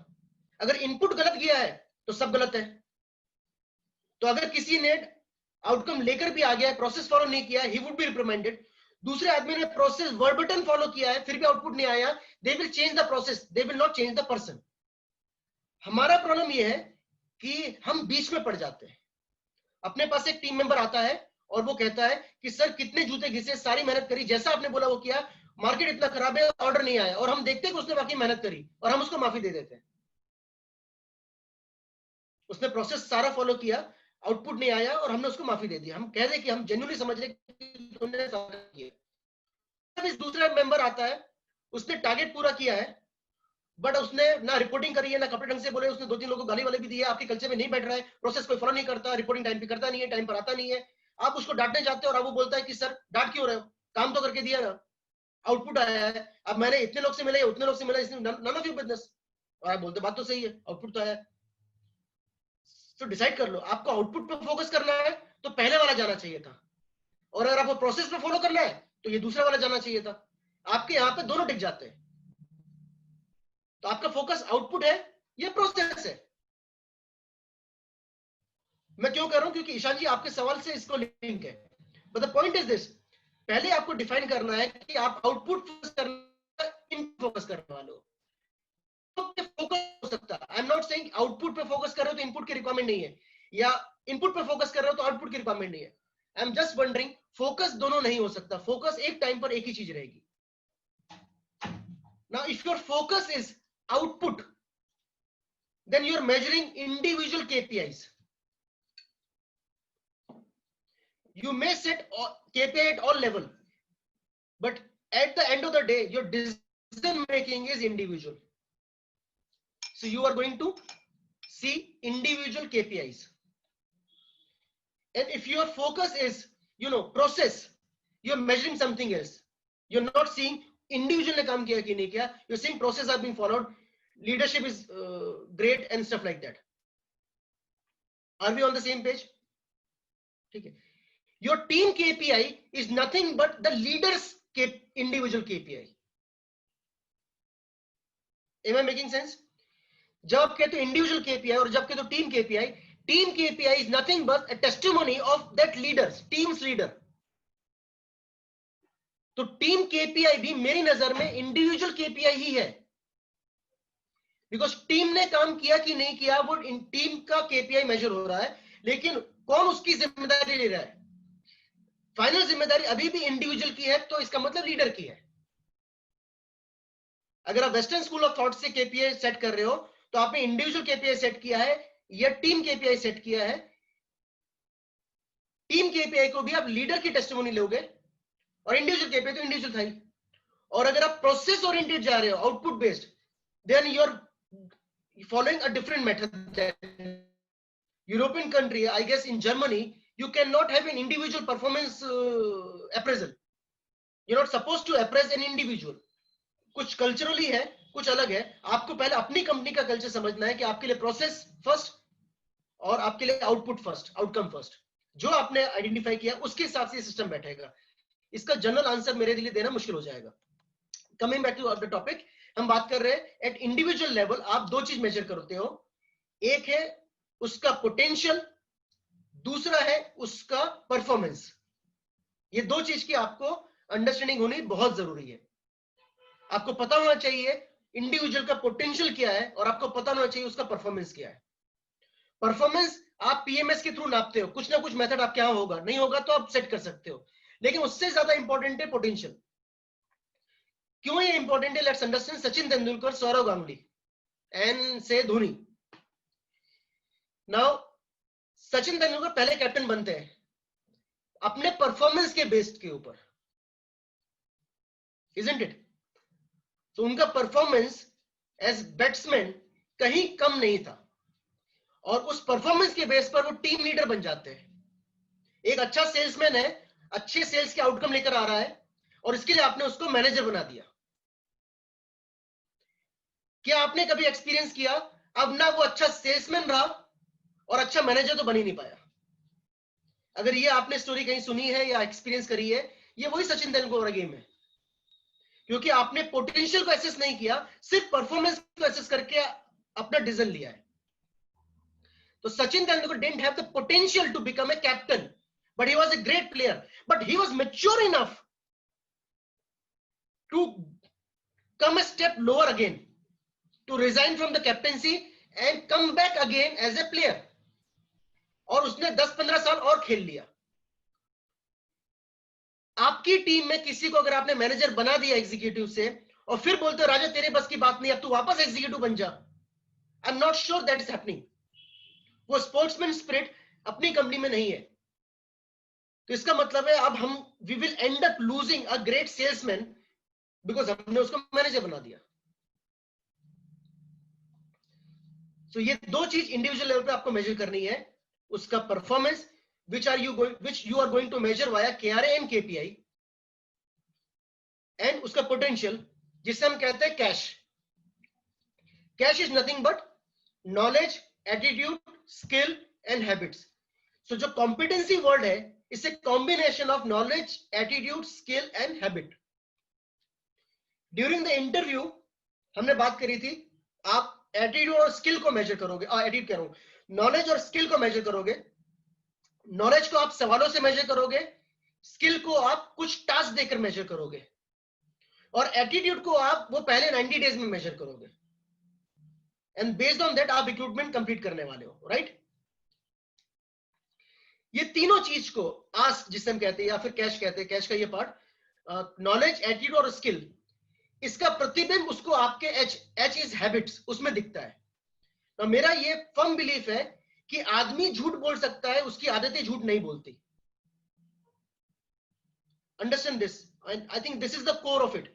अगर इनपुट गलत किया है तो सब गलत है। तो अगर किसी ने आउटकम लेकर भी आ गया है, प्रोसेस फॉलो नहीं किया है, ही वुड बी रिप्रिमेंडेड। दूसरे आदमी ने प्रोसेस वर्बटन फॉलो किया है फिर भी आउटपुट नहीं आया, they will change the process, they will not change the person. हमारा प्रॉब्लम यह है कि हम बीच में पड़ जाते हैं। अपने पास एक टीम मेंबर आता है और वो कहता है कि सर कितने जूते घिसे, सारी मेहनत करी, जैसा आपने बोला वो किया, मार्केट इतना खराब है, ऑर्डर नहीं आया, और हम देखते हैं कि उसने बाकी मेहनत करी और हम उसको माफी दे देते हैं। उसने प्रोसेस सारा फॉलो किया, आउटपुट नहीं आया और हमने उसको माफी दे दी। हम कह रहे कि हम जेन्युइनली समझ रहे कि तुमने किया। दूसरा मेंबर आता है, उसने टारगेट पूरा किया है बट उसने ना रिपोर्टिंग करी है, ना कपड़े ढंग से बोले, उसने 2-3 लोगों को गाली वाले भी दी है, आपके कल्चर में नहीं बैठ रहा है, प्रोसेस कोई फॉलो नहीं करता, रिपोर्टिंग टाइम पे करता नहीं है, टाइम पर आता नहीं है। आप उसको डांटने जाते हो और अब वो बोलता है कि सर डांट क्यों रहे हो, काम तो करके दिया ना, आउटपुट आया है, अब मैंने इतने लोग से मिला या उतने लोग से मिला, इसमें नन ऑफ योर बिजनेस। और आप बोलते बात तो सही है, आउटपुट तो आया। तो डिसाइड कर लो, आपको आउटपुट पे फोकस करना है तो पहले वाला जाना चाहिए था, और अगर आपको प्रोसेस पे फॉलो करना है तो ये दूसरा वाला जाना चाहिए था। आपके यहाँ पे दोनों टिक जाते हैं। तो आपका फोकस आउटपुट है या प्रोसेस है? मैं क्यों कर रहा हूं, क्योंकि ईशान जी आपके सवाल से इसको लिंक है। But the point is this, पहले आपको डिफाइन करना है कि आप आउटपुट फोकस करना, इनपुट फोकस करने वाले हो। फोकस हो सकता है, I am not saying output पे फोकस कर रहे हो तो इनपुट की रिक्वायरमेंट नहीं है, या इनपुट पे फोकस कर रहे हो तो आउटपुट की रिक्वायरमेंट नहीं है। I am just wondering, focus दोनों नहीं हो सकता, फोकस एक टाइम पर एक ही चीज रहेगी। Now if your focus is output, then you're measuring individual KPIs. You may set KPI at all level, but at the end of the day, your decision making is individual. So you are going to see individual KPIs. And if your focus is, process, you're measuring something else. You're not seeing individual ne kaam kiya ki nahi kiya. You're seeing process are being followed. Leadership is great and stuff like that. Are we on the same page? Okay. Your team KPI is nothing but the leader's individual KPI. Am I making sense? जब आप कहते हो individual KPI और जब कहते हो team KPI, team KPI is nothing but a testimony of that leaders, teams leader. तो team KPI भी मेरी नजर में इंडिविजुअल केपीआई ही है, बिकॉज टीम ने काम किया कि नहीं किया वो टीम का केपीआई मेजर हो रहा है, लेकिन कौन उसकी जिम्मेदारी ले रहा है, फाइनल जिम्मेदारी अभी भी इंडिविजुअल की है, तो इसका मतलब लीडर की है। अगर आप वेस्टर्न स्कूल ऑफ थॉट से केपीआई सेट कर रहे हो तो आपने इंडिविजुअल केपीआई सेट किया है या टीम केपीआई सेट किया है। टीम केपीआई को भी आप लीडर की टेस्टिमोनी लोगे और इंडिविजुअल केपीआई तो इंडिविजुअल था ही। और अगर आप प्रोसेस ओरिएंटेड जा रहे हो, output based, then you are following a different method. European country, I guess in Germany, you cannot have an individual performance appraisal. You're not supposed to appraise an individual. कुछ culturally है, कुछ अलग है। आपको पहले अपनी कंपनी का culture समझना है कि आपके लिए प्रोसेस फर्स्ट और आपके लिए आउटपुट फर्स्ट, आउटकम फर्स्ट। जो आपने आइडेंटिफाई किया उसके हिसाब से सिस्टम बैठेगा। इसका जनरल आंसर मेरे लिए देना मुश्किल हो जाएगा। Coming back to the topic, हम बात कर रहे हैं एट इंडिविजुअल लेवल आप दो चीज मेजर करते हो, एक है उसका पोटेंशियल, दूसरा है उसका परफॉर्मेंस। ये दो चीज की आपको अंडरस्टैंडिंग होनी बहुत जरूरी है। आपको पता होना चाहिए इंडिविजुअल का पोटेंशियल क्या है और आपको पता होना चाहिए उसका परफॉर्मेंस क्या है। परफॉर्मेंस आप पीएमएस के थ्रू नापते हो, कुछ ना कुछ मेथड आपके यहां होगा, नहीं होगा तो आप सेट कर सकते हो, लेकिन उससे ज्यादा इंपॉर्टेंट है पोटेंशियल। क्यों ये इंपॉर्टेंट है? Let's understand Sachin Tendulkar, Sourav Ganguly and से धोनी। नाउ सचिन तेंदुलकर पहले कैप्टन बनते हैं अपने परफॉर्मेंस के बेस्ड के ऊपर, इजंट इट? तो उनका परफॉर्मेंस एज बैट्समैन कहीं कम नहीं था और उस परफॉर्मेंस के बेस पर वो टीम लीडर बन जाते हैं। एक अच्छा सेल्समैन है, अच्छे सेल्स के आउटकम लेकर आ रहा है और इसके लिए आपने उसको मैनेजर बना दिया। क्या आपने कभी एक्सपीरियंस किया अब ना वो अच्छा सेल्समैन रहा और अच्छा मैनेजर तो बन ही नहीं पाया? अगर ये आपने स्टोरी कहीं सुनी है या एक्सपीरियंस करी है, ये वही सचिन तेंदुलकर वाला गेम है। क्योंकि आपने पोटेंशियल को एसेस नहीं किया, सिर्फ परफॉर्मेंस को एसेस करके अपना डिसीजन लिया है. तो Sachin Tendulkar didn't have the potential to become a captain, but he was a great player. But he was mature enough to come a step lower again, to resign from the captaincy and come back again as a player. और उसने 10-15 साल और खेल लिया. आपकी team में किसी को अगर आपने मैनेजर बना दिया एग्जीक्यूटिव से और फिर बोलते हो राजा तेरे बस की बात नहीं, अब तू वापस एग्जीक्यूटिव बन जा, I am not sure that is happening. वो स्पोर्ट्समैन स्पिरिट अपनी कंपनी में नहीं है. तो इसका मतलब है अब हम we will end up losing a great salesman because हमने उसको मैनेजर बना दिया. तो ये दो चीज इंडिविजुअल लेवल पे आपको मेजर करनी है. उसका performance which you are going to measure via KRA and KPI, and उसका potential जिसे हम कहते हैं cash. Cash is nothing but knowledge, attitude, skill and habits. So जो competency word है, it's a combination of knowledge, attitude, skill and habit. During the interview हमने बात करी थी, आप attitude और skill को measure करोगे, attitude कह रहा हूं, knowledge और skill को measure करोगे. नॉलेज को आप सवालों से मेजर करोगे, स्किल को आप कुछ टास्क देकर मेजर करोगे, और एटीट्यूड को आप वो पहले 90 डेज में मेजर करोगे. एंड बेस्ड ऑन दैट आप रिक्रूटमेंट कंप्लीट करने वाले हो, राइट? ये तीनों चीज को आस्क जिसे हम कहते हैं या फिर कैश कहते हैं, कैश का ये पार्ट, नॉलेज, एटीट्यूड और स्किल, इसका प्रतिबिंब उसको आपके एच इज हैबिट्स उसमें दिखता है. तो मेरा ये फर्म बिलीफ है कि आदमी झूठ बोल सकता है, उसकी आदतें झूठ नहीं बोलती. Understand this, I think this is the core of it.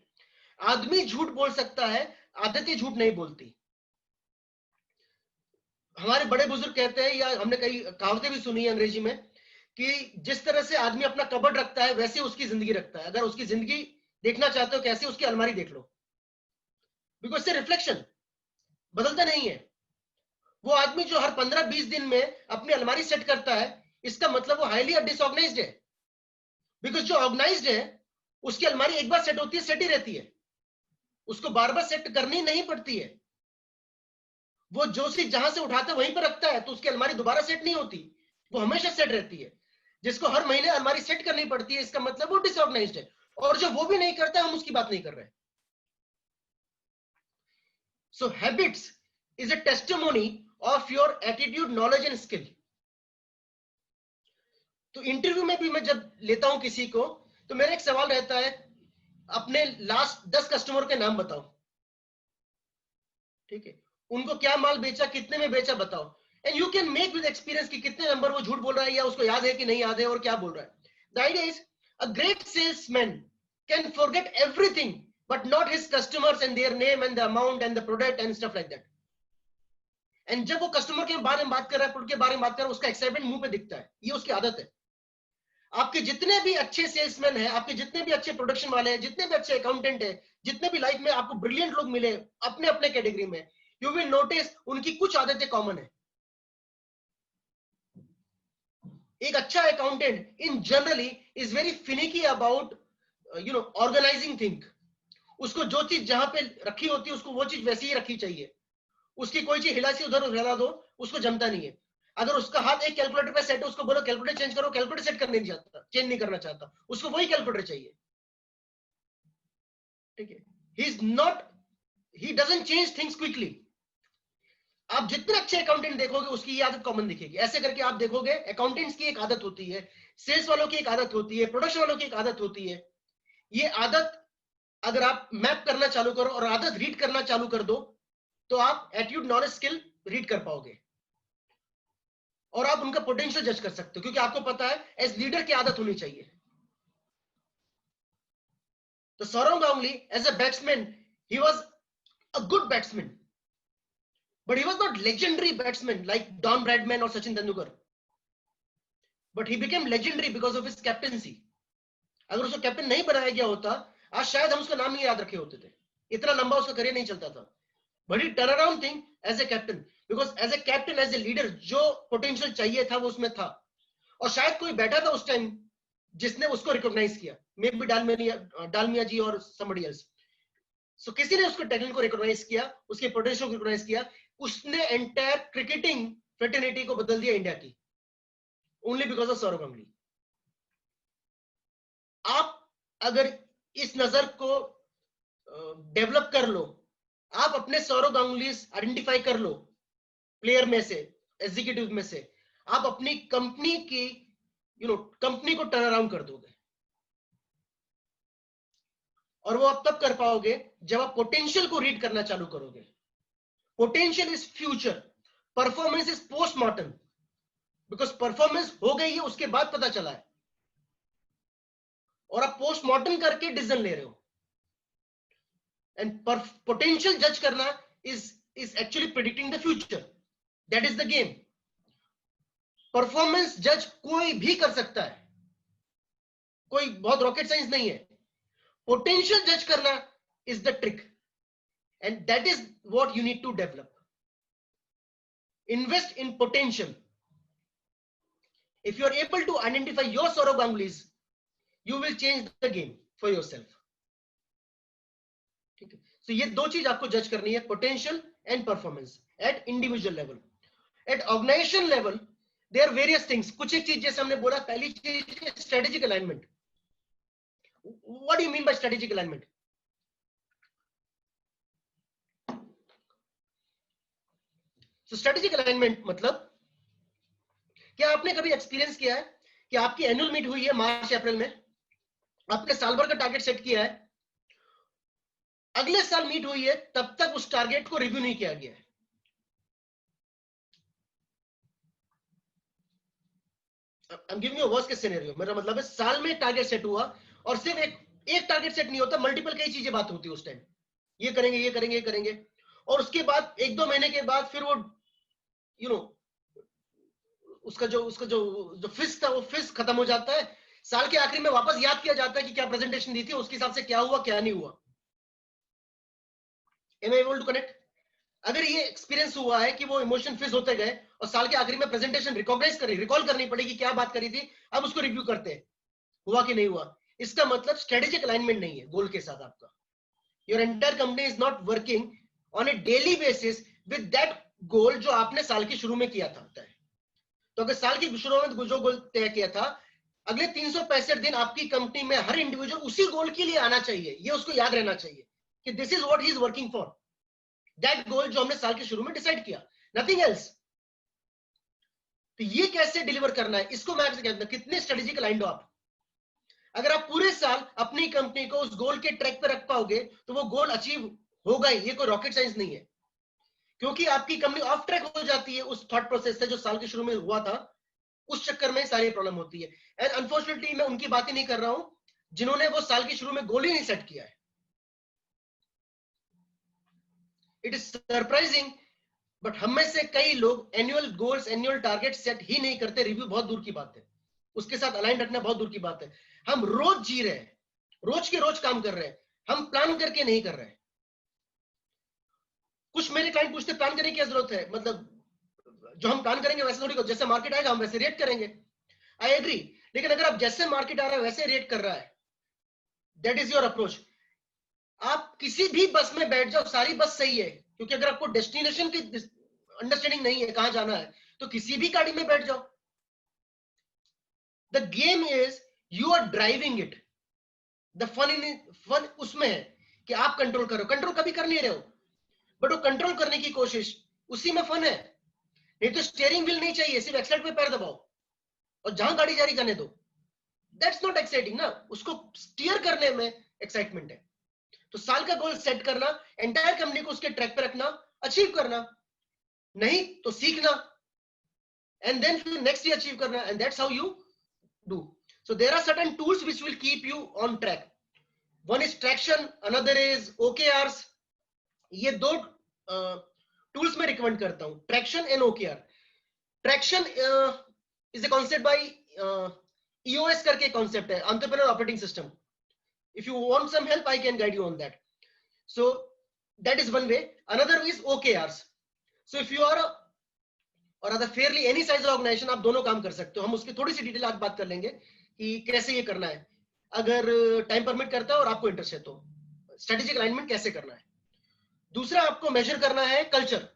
आदमी झूठ बोल सकता है, आदतें झूठ नहीं बोलती. हमारे बड़े बुजुर्ग कहते हैं, या हमने कई कहावतें भी सुनी है अंग्रेजी में, कि जिस तरह से आदमी अपना कबर्ड रखता है वैसे उसकी जिंदगी रखता है. अगर उसकी जिंदगी देखना चाहते हो कैसे, उसकी अलमारी देख लो, बिकॉज से रिफ्लेक्शन बदलता नहीं है. वो आदमी जो हर 15-20 दिन में अपनी अलमारी सेट करता है, इसका मतलब वो हाईली डिसऑर्गेनाइज्ड है. बिकॉज जो ऑर्गेनाइज्ड है उसकी अलमारी एक बार सेट होती है, सेट ही रहती है, उसको बार बार सेट करनी नहीं पड़ती है. वो जो चीज जहां से उठाता है वहीं पर रखता है, तो उसकी अलमारी दोबारा सेट नहीं होती, वो हमेशा सेट रहती है. जिसको हर महीने अलमारी सेट करनी पड़ती है, इसका मतलब वो डिसऑर्गेनाइज्ड है. और जो वो भी नहीं करता, हम उसकी बात नहीं कर रहे. So habits is a testimony of your attitude, knowledge and skill. तो इंटरव्यू में भी मैं जब लेता हूं किसी को, तो मेरा एक सवाल रहता है, अपने लास्ट 10 कस्टमर के नाम बताओ. ठीक है, उनको क्या माल बेचा, कितने में बेचा, बताओ. And you can make with experience कि कितने नंबर वो झूठ बोल रहा है या उसको याद है कि नहीं याद है और क्या बोल रहा है. The idea is a great salesman can forget everything but not his customers and their name and the amount and the product and stuff like that. And जब वो कस्टमर के बारे में बात कर रहा है, प्रोडक्ट के बारे में बात कर रहा है, उसका एक्साइटमेंट मुंह पे दिखता है. ये उसकी आदत है. आपके जितने भी अच्छे सेल्समैन हैं, आपके जितने भी अच्छे प्रोडक्शन वाले हैं, जितने भी अच्छे अकाउंटेंट हैं, जितने भी लाइफ में आपको ब्रिलियंट लोग मिले अपने अपने कैटेगरी में, यू विल नोटिस उनकी कुछ आदतें कॉमन है. एक अच्छा accountant in generally is very finicky about organizing thing. उसको जो चीज जहां पे रखी होती है उसको वो चीज वैसी ही रखी चाहिए. उसकी कोई चीज हिला सी उधर हिला दो, उसको जमता नहीं है. अगर उसका हाथ एक कैलकुलेटर पे सेट है, उसको बोलो कैलकुलेटर चेंज करो, कैलकुलेटर सेट करने नहीं चाहता, चेंज नहीं करना चाहता, उसको वही कैलकुलेटर चाहिए. ठीक है, he doesn't change things quickly. आप जितने अच्छे अकाउंटेंट देखोगे उसकी ये आदत कॉमन दिखेगी. ऐसे करके आप देखोगे अकाउंटेंट्स की एक आदत होती है, सेल्स वालों की एक आदत होती है, प्रोडक्शन वालों की एक आदत होती है. ये आदत अगर आप मैप करना चालू करो और आदत रीड करना चालू कर दो, तो आप एटीट्यूड, नॉलेज, स्किल रीड कर पाओगे और आप उनका पोटेंशियल जज कर सकते हो, क्योंकि आपको पता है एज लीडर की आदत होनी चाहिए. तो Sourav Ganguly as a batsman, he was a good batsman, but he was not legendary batsman like Don Bradman or Sachin Tendulkar, but he became legendary because of his captaincy. अगर उसको कैप्टन नहीं बनाया गया होता, आज शायद हम उसका नाम नहीं याद रखे होते थे, इतना लंबा उसका करियर नहीं चलता था. But he turned around thing as a captain, because as a captain, as a leader, जो पोटेंशियल चाहिए था वो उसमें था. और शायद कोई बैठा था उस टाइम जिसने उसको रिकॉग्नाइज किया, मे बी डालमिया जी और somebody else. सो किसी ने उसके टैलेंट को रिकॉग्नाइज किया, उसके पोटेंशियल को रिकॉग्नाइज किया, उसने एंटायर क्रिकेटिंग फ्रेटर्निटी को बदल दिया इंडिया की, only because of Sourav Ganguly. आप अगर इस नजर को डेवलप कर लो, आप अपने सौरव गांगुली आइडेंटिफाई कर लो प्लेयर में से, एग्जीक्यूटिव में से, आप अपनी कंपनी की कंपनी को टर्न अराउंड कर दोगे। और वो आप तब कर पाओगे जब आप पोटेंशियल को रीड करना चालू करोगे। Potential is future, performance is postmortem, because performance हो गई है, उसके बाद पता चला है, और आप पोस्टमार्टम करके डिसीजन ले रहे हो। एंड पोटेंशियल जज करना is actually predicting the future, that is the game. Performance जज कोई भी कर सकता है, कोई बहुत रॉकेट साइंस नहीं है। पोटेंशियल जज करना is the trick, and that is what you need to develop. Invest in potential. If you are able to identify your Sourav Gangulys, you will change the game for yourself. ठीक है, so ये दो चीज आपको जज करनी है, potential and performance at individual level. At organization level there are various things. कुछ एक चीज जैसे हमने बोला, पहली चीज strategic alignment. What do you mean by strategic alignment? So strategic alignment मतलब, क्या आपने कभी एक्सपीरियंस किया है कि आपकी एनुअल मीट हुई है मार्च अप्रैल में, आपने साल भर का टारगेट सेट किया है, अगले साल मीट हुई है, तब तक उस टारगेट को रिव्यू नहीं किया गया है। I'm giving you a worst case scenario। मेरा मतलब है साल में टारगेट सेट हुआ और सिर्फ एक टारगेट सेट नहीं होता, मल्टीपल कई चीजें बात होती है उस टाइम, ये करेंगे ये करेंगे ये करेंगे, और उसके बाद 1-2 महीने के बाद फिर वो उसका जो फिस था वो फिस खत्म हो जाता है। साल के आखिरी में वापस याद किया जाता है कि क्या प्रेजेंटेशन दी थी, उसके हिसाब से क्या हुआ क्या नहीं हुआ। Am I able to connect? अगर ये एक्सपीरियंस हुआ है कि वो इमोशन फिस होते गए और साल के आखिरी में प्रेजेंटेशन रिकॉल करनी पड़ेगी, क्या बात करी थी, अब उसको रिव्यू करते हैं हुआ कि नहीं हुआ, इसका मतलब स्ट्रेटेजिक अलाइनमेंट नहीं है गोल के साथ आपका। Your entire company is not working on A daily basis with that goal जो आपने साल के शुरू में किया था। तो अगर साल की शुरू में जो गोल तय किया था, अगले 365 दिन आपकी कंपनी में हर इंडिविजुअल उसी गोल के लिए आना चाहिए, ये उसको याद रहना चाहिए कि this is what he is working for, that goal जो हमने साल के शुरू में डिसाइड किया, नथिंग एल्स। तो ये कैसे डिलीवर करना है, इसको मैं आपसे कहता हूं, कितने स्ट्रेटेजिक अलाइन्ड हो आप। अगर आप पूरे साल अपनी कंपनी को उस गोल के ट्रैक पर रख पाओगे तो वो गोल अचीव होगा ही, ये कोई रॉकेट साइंस नहीं है। क्योंकि आपकी कंपनी ऑफ ट्रैक हो जाती है उस थॉट प्रोसेस से जो साल के शुरू में हुआ था, उस चक्कर में सारी प्रॉब्लम होती है। एंड अनफॉर्चुनेटली मैं उनकी बात ही नहीं कर रहा हूं जिन्होंने वो साल के शुरू में गोल ही नहीं सेट किया है। इट इज सरप्राइजिंग, बट हम में से कई लोग annual goals, annual target set ही नहीं करते। रिव्यू बहुत दूर की बात है, उसके साथ अलाइन रखना बहुत दूर की बात है। हम रोज जी रहे हैं, रोज के रोज काम कर रहे हैं, हम प्लान करके नहीं कर रहे हैं। कुछ मेरे क्लाइंट पूछते प्लान करने की क्या जरूरत है, मतलब जो हम प्लान करेंगे वैसे थोड़ी, जैसे मार्केट आएगा हम वैसे रेट करेंगे। आई एग्री, लेकिन अगर आप जैसे मार्केट आ रहा है वैसे रेट कर रहा है, दैट इज योर अप्रोच। आप किसी भी बस में बैठ जाओ, सारी बस सही है, क्योंकि अगर आपको डेस्टिनेशन की अंडरस्टैंडिंग नहीं है कहां जाना है, तो किसी भी गाड़ी में बैठ जाओ। The game is you are driving it. The fun उसमें है कि आप कंट्रोल करो। कंट्रोल कभी कर नहीं रहे हो, बट वो कंट्रोल करने की कोशिश, उसी में फन है। नहीं तो स्टीयरिंग व्हील नहीं चाहिए, सिर्फ एक्सीलरेटर पे पैर दबाओ और जहां गाड़ी जारी करने दो। दैट्स नॉट एक्साइटिंग ना, उसको स्टीयर करने में एक्साइटमेंट है। तो साल का गोल सेट करना, एंटायर कंपनी को उसके ट्रैक पे रखना, अचीव करना, नहीं तो सीखना, एंड देन फिर नेक्स्ट ईयर अचीव करना, and that's how you do. So there are certain tools which will keep you on track. One is traction, another is OKRs। ये दो टूल्स मैं रिकमेंड करता हूं, traction and OKR। Traction is a concept by EOS करके concept है, entrepreneur operating system. If you want some help, I can guide you on that. So that is one way. Another is OKRs. So if you are or other fairly any size of organization, आप दोनों काम कर सकते हो। हम उसकी थोड़ी सी detail आज बात कर लेंगे कि कैसे ये करना है, अगर टाइम परमिट करता है और आपको इंटरेस्ट है तो। स्ट्रेटेजिक अलाइनमेंट कैसे करना है। दूसरा आपको मेजर करना है कल्चर,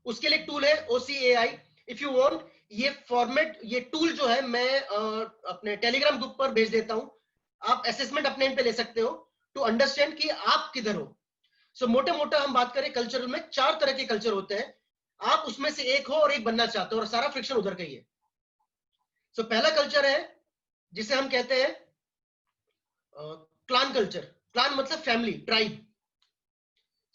उसके लिए टूल है OCAI। इफ यू वांट, ये फॉर्मेट, ये टूल जो है मैं अपने टेलीग्राम ग्रुप पर भेज देता हूं, आप असेसमेंट अपने एंड पे ले सकते हो टू अंडरस्टैंड कि आप किधर हो। सो मोटे मोटा हम बात करें कल्चरल में 4 तरह के कल्चर होते हैं, आप उसमें से एक हो और एक बनना चाहते हो, और सारा फ्रिक्शन उधर का ही है। सो पहला कल्चर है जिसे हम कहते हैं क्लान कल्चर। क्लान मतलब फैमिली, ट्राइब।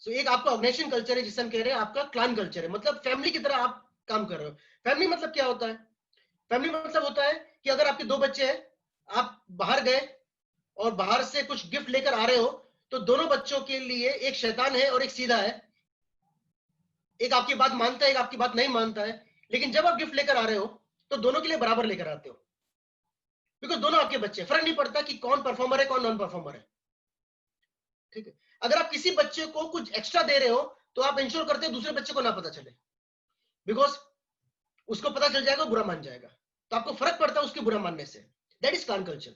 सो एक आपका ऑर्गेनाइजेशन कल्चर है जिसे हम कह रहे हैं आपका क्लान कल्चर है, मतलब फैमिली की तरह आप काम कर रहे हो। फैमिली मतलब क्या होता है? फैमिली मतलब होता है कि अगर आपके 2 बच्चे हैं, आप बाहर गए और बाहर से कुछ गिफ्ट लेकर आ रहे हो, तो दोनों बच्चों के लिए एक शैतान है और एक सीधा है, एक आपकी बात मानता है, एक आपकी बात नहीं मानता है। लेकिन जब आप गिफ्ट लेकर आ रहे हो तो दोनों के लिए बराबर लेकर आते हो, बिकॉज दोनों आपके बच्चे, फर्क नहीं पड़ता कि कौन परफॉर्मर है कौन नॉन परफॉर्मर है। ठीक है, अगर आप किसी बच्चे को कुछ एक्स्ट्रा दे रहे हो तो आप इंश्योर करते हो दूसरे बच्चे को ना पता चले, बिकॉज उसको पता चल जाएगा, बुरा मान जाएगा, तो आपको फर्क पड़ता है उसके बुरा मानने से। That is clan culture.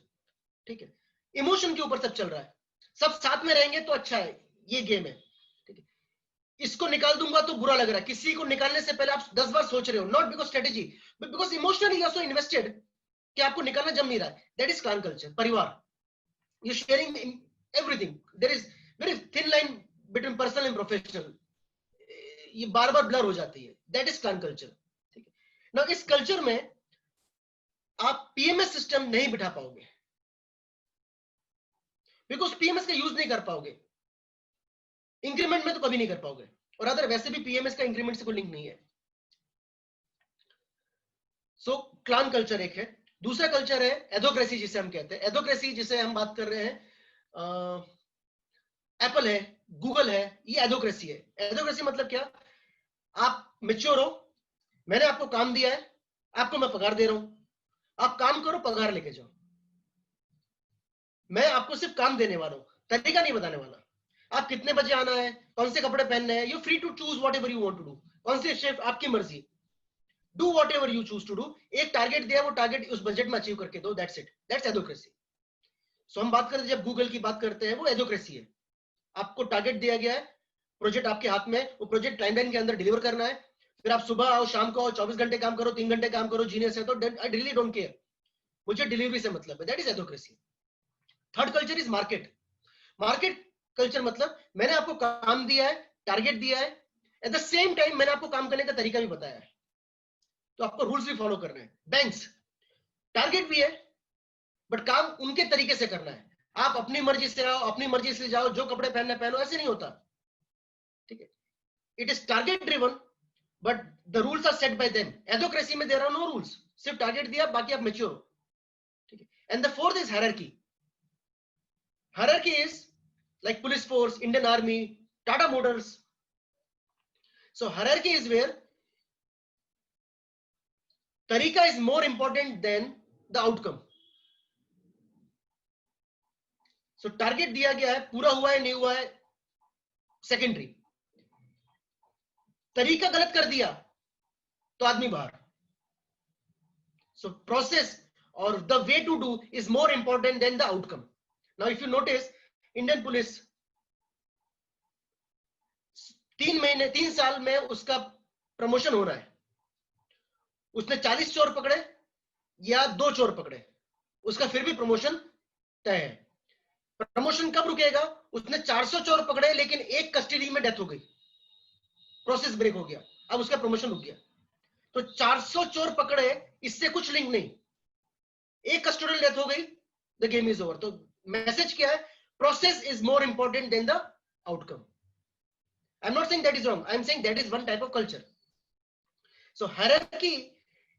ठीक है, इमोशन के ऊपर सब चल रहा है, सब साथ में रहेंगे तो अच्छा है, ये गेम है। ठीक है, इसको निकाल दूंगा तो बुरा लग रहा है, किसी को निकालने से पहले आप 10 बार सोच रहे हो, not because strategy but because emotionally also invested कि आपको निकालना जम नहीं रहा है। That is clan culture. परिवार, you sharing everything, there is very thin line between personal and professional, ये बार बार ब्लर हो जाती है। That is clan culture. ठीक है, ना इस कल्चर में आप PMS सिस्टम नहीं बिठा पाओगे, बिकॉज PMS का यूज नहीं कर पाओगे, इंक्रीमेंट में तो कभी नहीं कर पाओगे, और अदर वैसे भी PMS का इंक्रीमेंट से कोई लिंक नहीं है। सो क्लान कल्चर एक है। दूसरा कल्चर है एडोक्रेसी, जिसे हम कहते हैं एडोक्रेसी, जिसे हम बात कर रहे हैं एप्पल है, गूगल है, ये एडोक्रेसी है। एडोक्रेसी मतलब क्या? आप मेच्योर हो, मैंने आपको काम दिया है, आपको मैं पगार दे रहा हूं, आप काम करो, पगार लेके जाओ। मैं आपको सिर्फ काम देने वाला हूं, तरीका नहीं बताने वाला। आप कितने बजे आना है, कौन से कपड़े पहनने हैं, you free to choose whatever you want to do, कौन से शिफ्ट आपकी मर्जी, do whatever you choose to do. एक टारगेट दिया, वो टारगेट उस बजट में अचीव करके दो, that's it, that's adhocracy. So हम बात करते हैं, जब गूगल की बात करते हैं, वो एडोक्रेसी है। आपको टारगेट दिया गया है, प्रोजेक्ट आपके हाथ में, वो प्रोजेक्ट टाइमलाइन के अंदर डिलीवर करना है, फिर आप सुबह आओ शाम को आओ, 24 घंटे काम करो, 3 घंटे काम करो, जीनियस है तो आई रियली डोंट केयर, मुझे डिलीवरी से मतलब है, that is adhocracy. Third culture is market. Market culture मतलब मैंने आपको काम दिया है, टारगेट दिया है, एट द सेम टाइम मैंने आपको काम करने का तरीका भी बताया है, तो आपको रूल्स भी फॉलो करने हैं। बैंक्स, टारगेट भी है बट काम उनके तरीके से करना है, आप अपनी मर्जी से आओ, अपनी मर्जी से जाओ, जो कपड़े पहनना पहनो, ऐसे नहीं होता। ठीक है, it is target driven but the rules are set by them. Adhocracy में देयर आर नो रूल्स, सिर्फ टारगेट दिया, बाकी आप मैच्योर हो। ठीक है, and the fourth is hierarchy. Hierarchy is like police force, Indian Army, Tata Motors. So hierarchy is where tarika is more important than the outcome. So target दिया गया है, पूरा हुआ है नहीं हुआ है सेकेंडरी, तरीका गलत कर दिया तो आदमी बाहर। So process or the way to do is more important than the outcome. Now if you notice, Indian police 3 साल में उसका प्रमोशन हो रहा है, उसने 40 चोर पकड़े या 2 चोर पकड़े, उसका फिर भी प्रमोशन तय है। प्रमोशन कब रुकेगा? उसने 400 चोर पकड़े लेकिन एक कस्टडी में डेथ हो गई, प्रोसेस ब्रेक हो गया, अब उसका प्रमोशन रुक गया। तो 400 चोर पकड़े, इससे कुछ लिंक नहीं, एक कस्टोडियल डेथ हो गई, द गेम इज ओवर। तो मैसेज क्या है? Process is more important than the outcome. I am not saying that is wrong, I am saying that is one type of culture. So hierarchy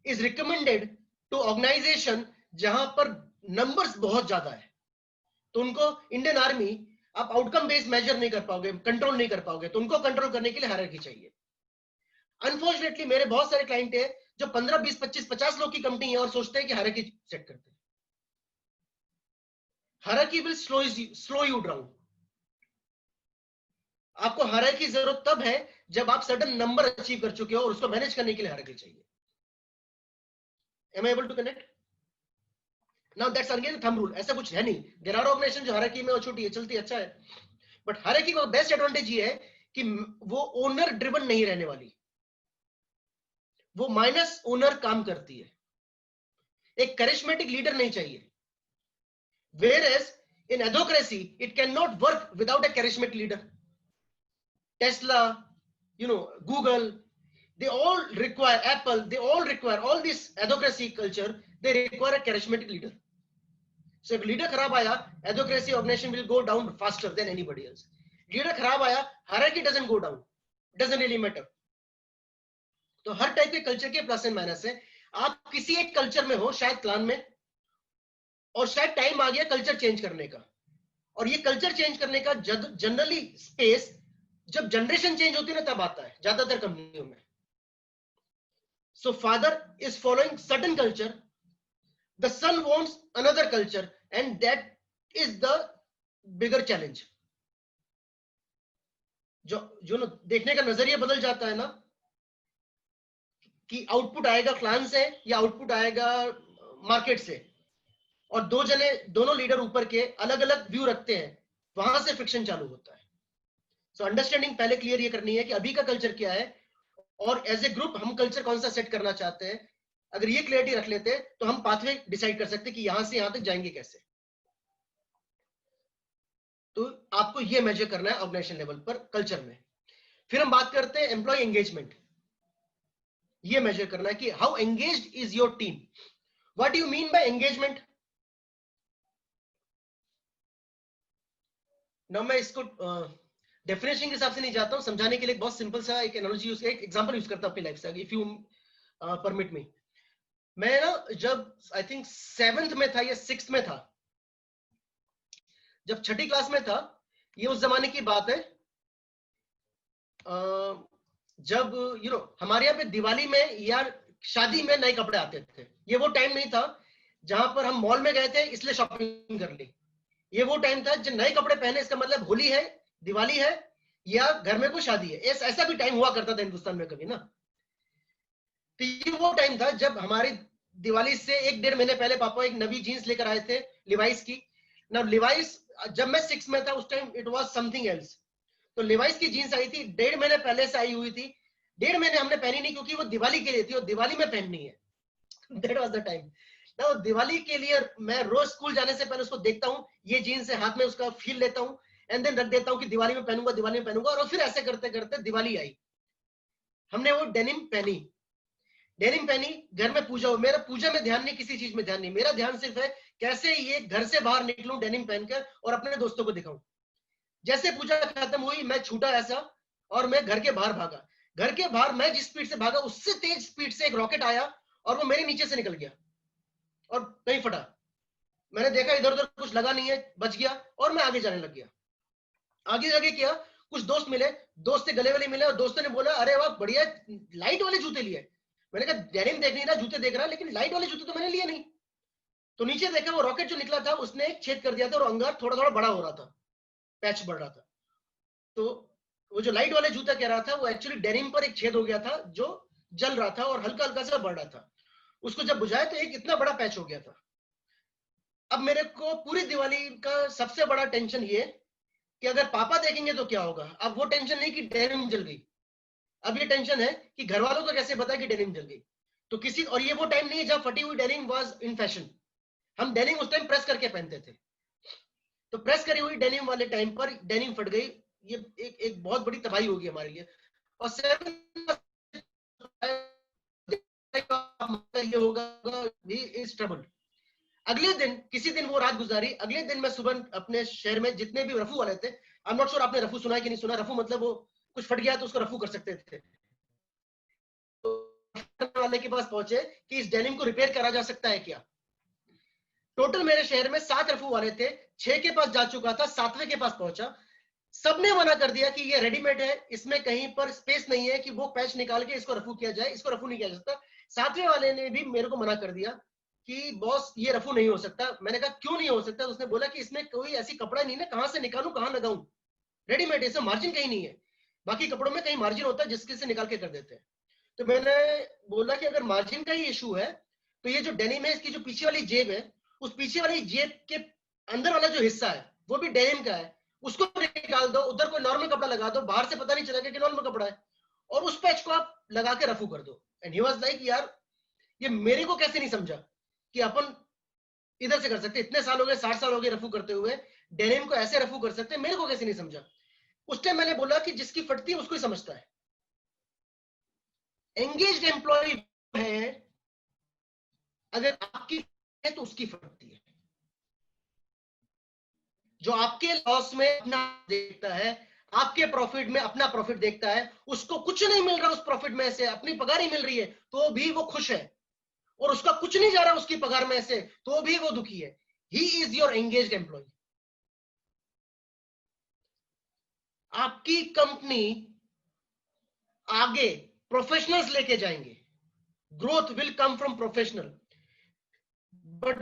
is recommended to organization जहां पर numbers बहुत ज्यादा है, तो उनको Indian army आप outcome based measure नहीं कर पाओगे, कंट्रोल नहीं कर पाओगे, तो उनको कंट्रोल करने के लिए हायरार्की चाहिए। अनफॉर्चुनेटली मेरे बहुत सारे क्लाइंट है जो 15, 20, 25, 50 लोग की कंपनी है और सोचते हैं कि हायरार्की सेट करते हैं। Hierarchy will slow you down. आपको हायरार्की की जरूरत तब है जब आप सर्टेन नंबर अचीव कर चुके हो और उसको मैनेज करने के लिए हायरार्की चाहिए। Am I able to connect? Now that's again thumb rule, ऐसा कुछ है नहीं। देयर आर ऑर्गेनाइजेशन जो हायरार्की में और छोटी है, चलती अच्छा है, बट हायरार्की का बेस्ट एडवांटेज ये है कि वो ओनर ड्रिवन नहीं रहने वाली, वो माइनस ओनर काम करती है। एक करिश्मेटिक लीडर नहीं चाहिए, whereas in adhocracy it cannot work without a charismatic leader. Tesla, Google, they all require, Apple, they all require, all this adhocracy culture, they require a charismatic leader. So if leader kharab aaya, adhocracy organization will go down faster than anybody else. Leader kharab aaya, hierarchy doesn't go down, doesn't really matter. तो हर type के culture के plus and minus है। आप किसी एक culture में हो, शायद क्लान में, और शायद टाइम आ गया कल्चर चेंज करने का, और ये कल्चर चेंज करने का जनरली स्पेस जब जनरेशन चेंज होती है ना तब आता है ज्यादातर कंपनियों में। So father is following certain culture, the son wants another culture, and that is the bigger challenge. जो ना देखने का नजरिया बदल जाता है ना, कि आउटपुट आएगा क्लान से या आउटपुट आएगा मार्केट से, और दोनों लीडर ऊपर के अलग अलग व्यू रखते हैं, वहां से फ्रिक्शन चालू होता है। सो अंडरस्टैंडिंग पहले क्लियर ये करनी है कि अभी का कल्चर क्या है, और एज ए ग्रुप हम कल्चर कौन सा सेट करना चाहते हैं। अगर ये क्लियरिटी रख लेते तो हम पाथवे डिसाइड कर सकते कि यहां से यहां तक जाएंगे कैसे। तो आपको ये मेजर करना है ऑर्गेनाइजेशन लेवल पर कल्चर में। फिर हम बात करते हैं एम्प्लॉय एंगेजमेंट। ये मेजर करना है कि how engaged is your team. What do you mean bye engagement? ना मैं इसको डेफिनेशन के हिसाब से नहीं जाता हूं, समझाने के लिए बहुत सिंपल सा एक एनालॉजी यूज, एक एग्जांपल यूज करता हूं अपनी लाइफ से, इफ यू परमिट मी। मैं ना जब आई थिंक 7th में था या 6th में था, जब 6ठी क्लास में था, ये उस जमाने की बात है जब हमारे यहाँ पे दिवाली में या शादी में नए कपड़े आते थे। ये वो टाइम नहीं था जहां पर हम मॉल में गए थे इसलिए शॉपिंग कर ली। ये वो टाइम था जब नए कपड़े पहने इसका मतलब होली है, दिवाली है, या घर में कोई शादी है। ऐसा भी टाइम हुआ करता था हिंदुस्तान में कभी ना। तो ये वो टाइम था जब हमारी दिवाली से 1-1.5 महीने पहले पापा एक नवी जीन्स लेकर आए थे लिवाइस की ना। लिवाइस जब मैं 6 में था उस time it was something else. तो लिवाइस की जीन्स आई थी 1.5 महीने पहले से आई हुई थी। 1.5 महीने हमने पहनी नहीं क्योंकि वो दिवाली के लिए थी और दिवाली में पहननी है। दैट वाज द टाइम ना। दिवाली के लिए मैं रोज स्कूल जाने से पहले उसको देखता हूँ, ये जीन्स है, हाथ में उसका फील लेता हूँ, एंड देन रख देता हूँ कि दिवाली में पहनूंगा, दिवाली में पहनूंगा। और फिर ऐसे करते करते दिवाली आई, हमने वो डेनिम पहनी, घर में पूजा हो। मेरा पूजा में ध्यान नहीं, किसी चीज में ध्यान नहीं, मेरा ध्यान सिर्फ है कैसे ये घर से बाहर निकलूं डेनिम पहनकर और अपने दोस्तों को दिखाऊं। जैसे पूजा खत्म हुई मैं छूटा ऐसा और मैं घर के बाहर भागा। घर के बाहर मैं जिस स्पीड से भागा उससे तेज स्पीड से एक रॉकेट आया और वो मेरे नीचे से निकल गया और कहीं फटा। मैंने देखा इधर उधर कुछ लगा नहीं है, बच गया और मैं आगे जाने लग गया। आगे किया, कुछ दोस्त मिले, दोस्त से गले वाले मिले और दोस्तों ने बोला अरे वाह बढ़िया लाइट वाले जूते लिए। मैंने कहा डेनिम देख नहीं रहा, जूते देख रहा, लेकिन लाइट वाले जूते तो मैंने लिए नहीं। तो नीचे देखा वो रॉकेट जो निकला था उसने एक छेद कर दिया था और अंगार थोड़ा थोड़ा बड़ा हो रहा था, पैच बढ़ रहा था। तो वो जो लाइट वाले जूता कह रहा था वो एक्चुअली डेनिम पर एक छेद हो गया था जो जल रहा था और हल्का हल्का सा बढ़ रहा था। उसको जब बुझाया तो एक इतना बड़ा पैच हो गया था। अब मेरे को पूरी दिवाली का सबसे बड़ा टेंशन ये कि अगर पापा देखेंगे तो क्या होगा। अब वो टेंशन नहीं कि डेनिम जल गई, अब ये टेंशन है कि घर वालों को कैसे पता कि डेनिम जल गई। तो किसी, और ये वो टाइम नहीं है जब फटी हुई डेनिम वाज इन फैशन। हम डेनिम उस टाइम प्रेस करके पहनते थे। तो प्रेस करी हुई डेनिम वाले टाइम पर डेनिम फट गई, ये एक बहुत बड़ी तबाही होगी हमारे लिए। और 7 ये होगा इज ट्रबल। अगले दिन किसी दिन वो रात गुजारी, अगले दिन मैं सुबह अपने शहर में जितने भी रफू वाले थे, आई एम नॉट श्योर आपने रफू सुना है कि नहीं सुना। रफू मतलब वो कुछ फट गया तो उसको रफू कर सकते थे। तो वाले के पास पहुंचे कि इस डेनिम को रिपेयर करा जा सकता है क्या। टोटल मेरे शहर में 7 रफू वाले थे, 6 के पास जा चुका था, 7वें के पास पहुंचा। सबने मना कर दिया कि ये रेडीमेड है, इसमें कहीं पर स्पेस नहीं है कि वो पैच निकाल के इसको रफू किया जाए, इसको रफू नहीं किया जा सकता। 7वें वाले ने भी मेरे को मना कर दिया कि बॉस ये रफू नहीं हो सकता। मैंने कहा क्यों नहीं हो सकता? तो उसने बोला कि इसमें कोई ऐसी कपड़ा नहीं है, कहां से निकालूं कहां लगाऊं, रेडीमेड है, इसमें मार्जिन कहीं नहीं है। बाकी कपड़ों में कहीं मार्जिन होता है जिसके से निकाल के कर देते हैं। तो मैंने बोला कि अगर मार्जिन का ही इशू है तो ये जो डेनिम है इसकी जो पीछे वाली जेब है उस पीछे वाली जेब के अंदर वाला जो हिस्सा है वो भी डेनिम का है, उसको निकाल दो, उधर कोई नॉर्मल कपड़ा लगा दो, बाहर से पता नहीं चलेगा कि नॉर्मल कपड़ा है, और उस पैच को आप लगा के रफू कर दो. एंड ही वाज लाइक यार ये मेरे को कैसे नहीं समझा कि अपन इधर से कर सकते, इतने साल हो गए, 60 साल हो गए रफू करते हुए, डेनिम को ऐसे रफू कर सकते, मेरे को कैसे नहीं समझा. उस टाइम मैंने बोला कि जिसकी फटती है उसको ही समझता है. एंगेज्ड एम्प्लॉय है, अगर आपकी है तो उसकी फटती है. जो आपके लॉस में अपना देखता है, आपके प्रॉफिट में अपना प्रॉफिट देखता है, उसको कुछ नहीं मिल रहा उस प्रॉफिट में से, अपनी पगार ही मिल रही है तो भी वो खुश है, और उसका कुछ नहीं जा रहा उसकी पगार में से तो भी वो दुखी है. He is your engaged employee. आपकी कंपनी आगे प्रोफेशनल्स लेके जाएंगे. Growth will come from professional, but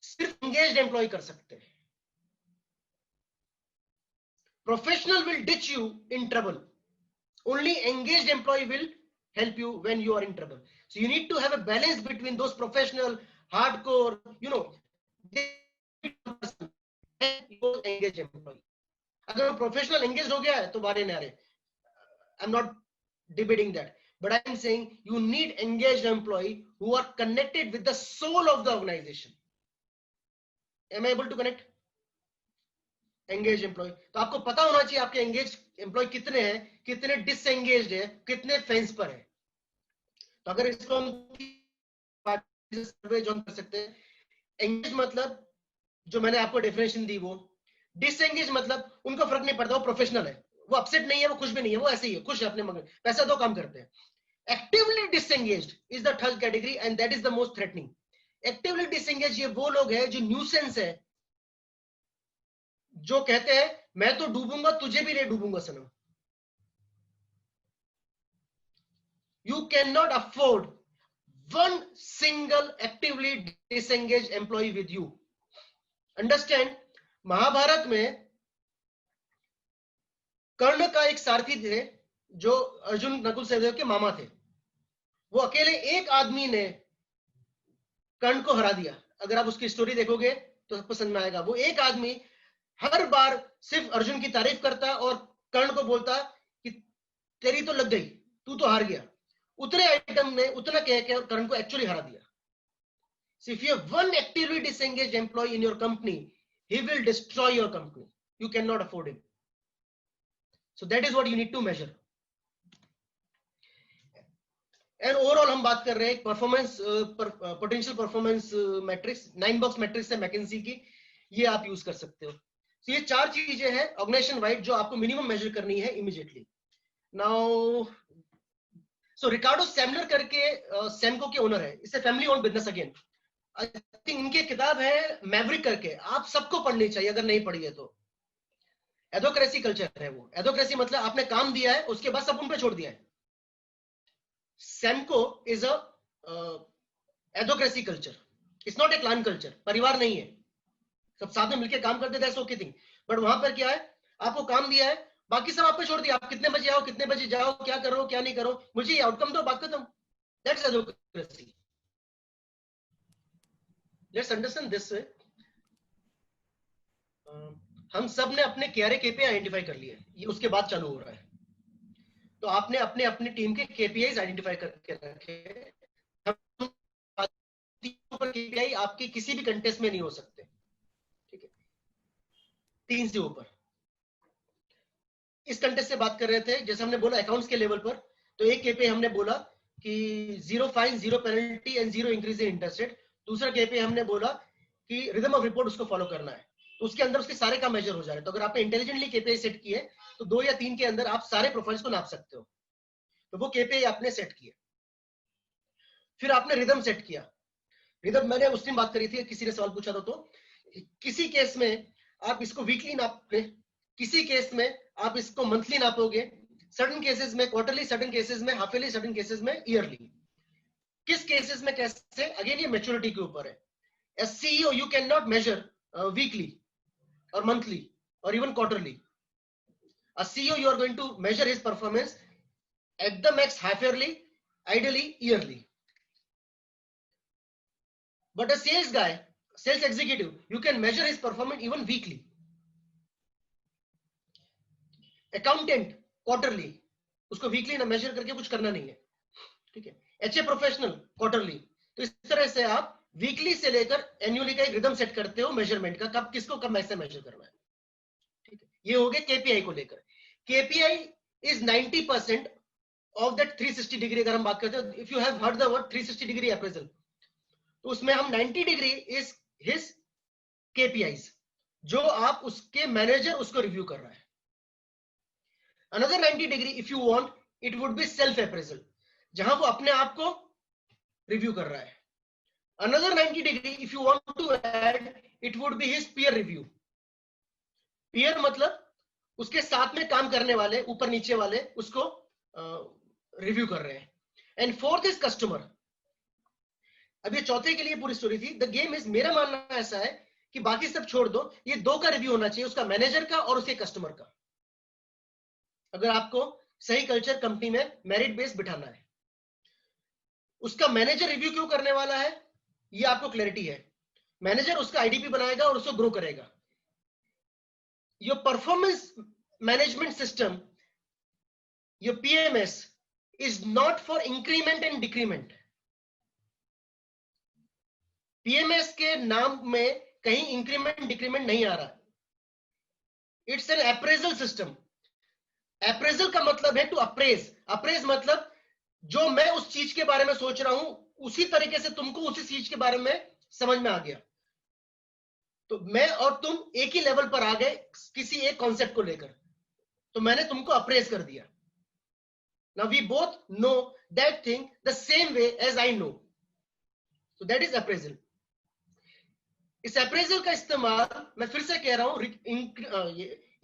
सिर्फ एंगेज्ड एम्प्लॉय कर सकते हैं. Professional will ditch you in trouble. Only engaged employee will help you when you are in trouble. So you need to have a balance between those professional, hardcore, engaged employee. अगर वो professional engaged हो गया है तो बारे नारे. I'm not debating that, but I'm saying you need engaged employee who are connected with the soul of the organization. Am I able to connect? Engage employee. तो आपको पता होना चाहिए आपके एंगेज एम्प्लॉय कितने हैं, कितने डिसएंगेज्ड है, कितने फेंस पर है. तो अगर इसको हम सर्वे ज्वाइन कर सकते हैं. एंगेज मतलब जो मैंने आपको डेफिनेशन दी वो. डिसएंगेज मतलब उनको फर्क नहीं पड़ता, वो प्रोफेशनल है, वो अपसेट नहीं है, वो खुश भी नहीं है, वो ऐसे ही है, खुश है अपने मगर पैसा दो काम करते हैं. Actively disengaged is the third category and that is the most threatening. Actively disengage ये वो लोग हैं जो न्यूसेंस है, जो कहते हैं मैं तो डूबूंगा तुझे भी ले डूबूंगा सनम. You can not afford one single actively disengage employ with you. Understand, Mahabharata में कर्ण का एक सारथी थे जो अर्जुन नकुल सहदेव के मामा थे. वो अकेले एक आदमी ने कर्ण को हरा दिया. अगर आप उसकी स्टोरी देखोगे तो आपको समझ में आएगा. वो एक आदमी हर बार सिर्फ अर्जुन की तारीफ करता और कर्ण को बोलता कि तेरी तो लग गई, तू तो हार गया. उतने आइटम ने उतना कह के कर्ण को एक्चुअली हरा दिया. So if you have one actively disengaged employee in your company, he will destroy your company. You cannot afford him. So that is what you need to measure. And overall हम बात कर रहे हैं performance potential performance matrix, 9 box matrix है McKenzie की, ये आप use कर सकते हो. तो ये 4 चीजें हैं ऑर्गेनाइजेशन वाइड जो आपको मिनिमम मेजर करनी है इमीडिएटली. नाउ सो रिकार्डो सैमलर करके सैमको के ओनर है, इससे family owned business again. I think इनकी किताब है मैवरिक करके, आप सबको पढ़नी चाहिए अगर नहीं पढ़ी है तो. एडोक्रेसी कल्चर है वो. एडोक्रेसी मतलब आपने काम दिया है उसके बाद सब उन पे छोड़ दिया है. Samco is a adhocracy culture. It's not a clan culture. परिवार नहीं है, सब साथ में मिलकर काम करते थे, ओके थिंग. बट वहां पर क्या है, आपको काम दिया है, बाकी सब आप पे छोड़ दिया. आप कितने बजे आओ, कितने बजे जाओ, क्या करो क्या नहीं करो, मुझे ये आउटकम दो, बात खत्म. That's adhocracy. Let's understand this. हम सब ने अपने केआरए केपीआई आइडेंटिफाई कर लिए, ये उसके बाद चालू हो रहा है. तो आपने अपने अपने टीम के केपीआईज आइडेंटिफाई करके रखे. केपीआई आपके किसी भी कंटेस्ट में नहीं हो सकते, ठीक है, 3 से ऊपर. इस कंटेस्ट से बात कर रहे थे, जैसे हमने बोला अकाउंट्स के लेवल पर, तो एक केपीआई हमने बोला कि 0 fine, 0 penalty and 0 increase in interest rate. दूसरा केपीआई हमने बोला कि रिदम ऑफ रिपोर्ट उसको फॉलो करना है. तो उसके अंदर उसके सारे काम मेजर हो जा रहे हैं. तो अगर आपने इंटेलिजेंटली केपीआई सेट किए तो 2 या 3 के अंदर आप सारे प्रोफाइल्स को नाप सकते हो. तो वो केपीआई आपने सेट किए. फिर आपने रिदम सेट किया. रिदम मैंने उस दिन बात करी थी, किसी ने सवाल पूछा था. तो किसी केस में आप इसको वीकली नापोगे, किसी केस में आप इसको मंथली नापोगे, सर्टेन केसेस में क्वार्टरली, सर्टेन केसेस में हाफ ईयरली, सर्टेन केसेस में ईयरली. किस केसेस में कैसे, अगेन ये मैच्योरिटी के ऊपर है. As CEO you can not measure weekly or monthly or even quarterly. A CEO, you are going to measure his performance at the max half yearly, ideally yearly. But a sales guy, sales executive, you can measure his performance even weekly. Accountant quarterly, उसको weekly ना measure करके कुछ करना नहीं है, ठीक है. HR professional quarterly. तो इस तरह से आप वीकली से लेकर एनुअली का एक रिदम सेट करते हो मेजरमेंट का, कब किसको कब ऐसे मेजर करना है, ठीक है. ये हो गया केपीआई को लेकर. KPI is 90% of that 360 degree. अगर हम बात करते हैं, if you have heard the word 360 degree appraisal, तो उसमें हम 90 डिग्री इज हिज केपीआईज, जो आप उसके मैनेजर उसको रिव्यू कर रहा है. Another 90 degree if you want, it would be self appraisal, जहां वो अपने आप को रिव्यू कर रहा है. Another 90 degree if you want to add, it would be his peer review. peer मतलब उसके साथ में काम करने वाले, ऊपर नीचे वाले उसको रिव्यू कर रहे हैं. And fourth is customer. अब ये चौथे के लिए पूरी स्टोरी थी. द गेम इज, मेरा मानना ऐसा है कि बाकी सब छोड़ दो, ये दो का रिव्यू होना चाहिए, उसका मैनेजर का और उसके कस्टमर का. अगर आपको सही कल्चर कंपनी में मेरिट बेस बिठाना है, उसका मैनेजर रिव्यू क्यों करने वाला है, ये आपको क्लैरिटी है. मैनेजर उसका आईडीपी बनाएगा और उसको ग्रो करेगा. Your performance management system, your PMS is not for increment and decrement. PMS के नाम में कहीं इंक्रीमेंट डिक्रीमेंट नहीं आ रहा. It's an appraisal system. Appraisal का मतलब है टू अप्रेज. अप्रेज मतलब जो मैं उस चीज के बारे में सोच रहा हूं, उसी तरीके से तुमको उसी चीज के बारे में समझ में आ गया, तो मैं और तुम एक ही लेवल पर आ गए किसी एक कॉन्सेप्ट को लेकर, तो मैंने तुमको अप्रेज कर दिया. Now we both know that thing the same way as I know, so that is appraisal. इस अप्रेजल का इस्तेमाल मैं फिर से कह रहा हूं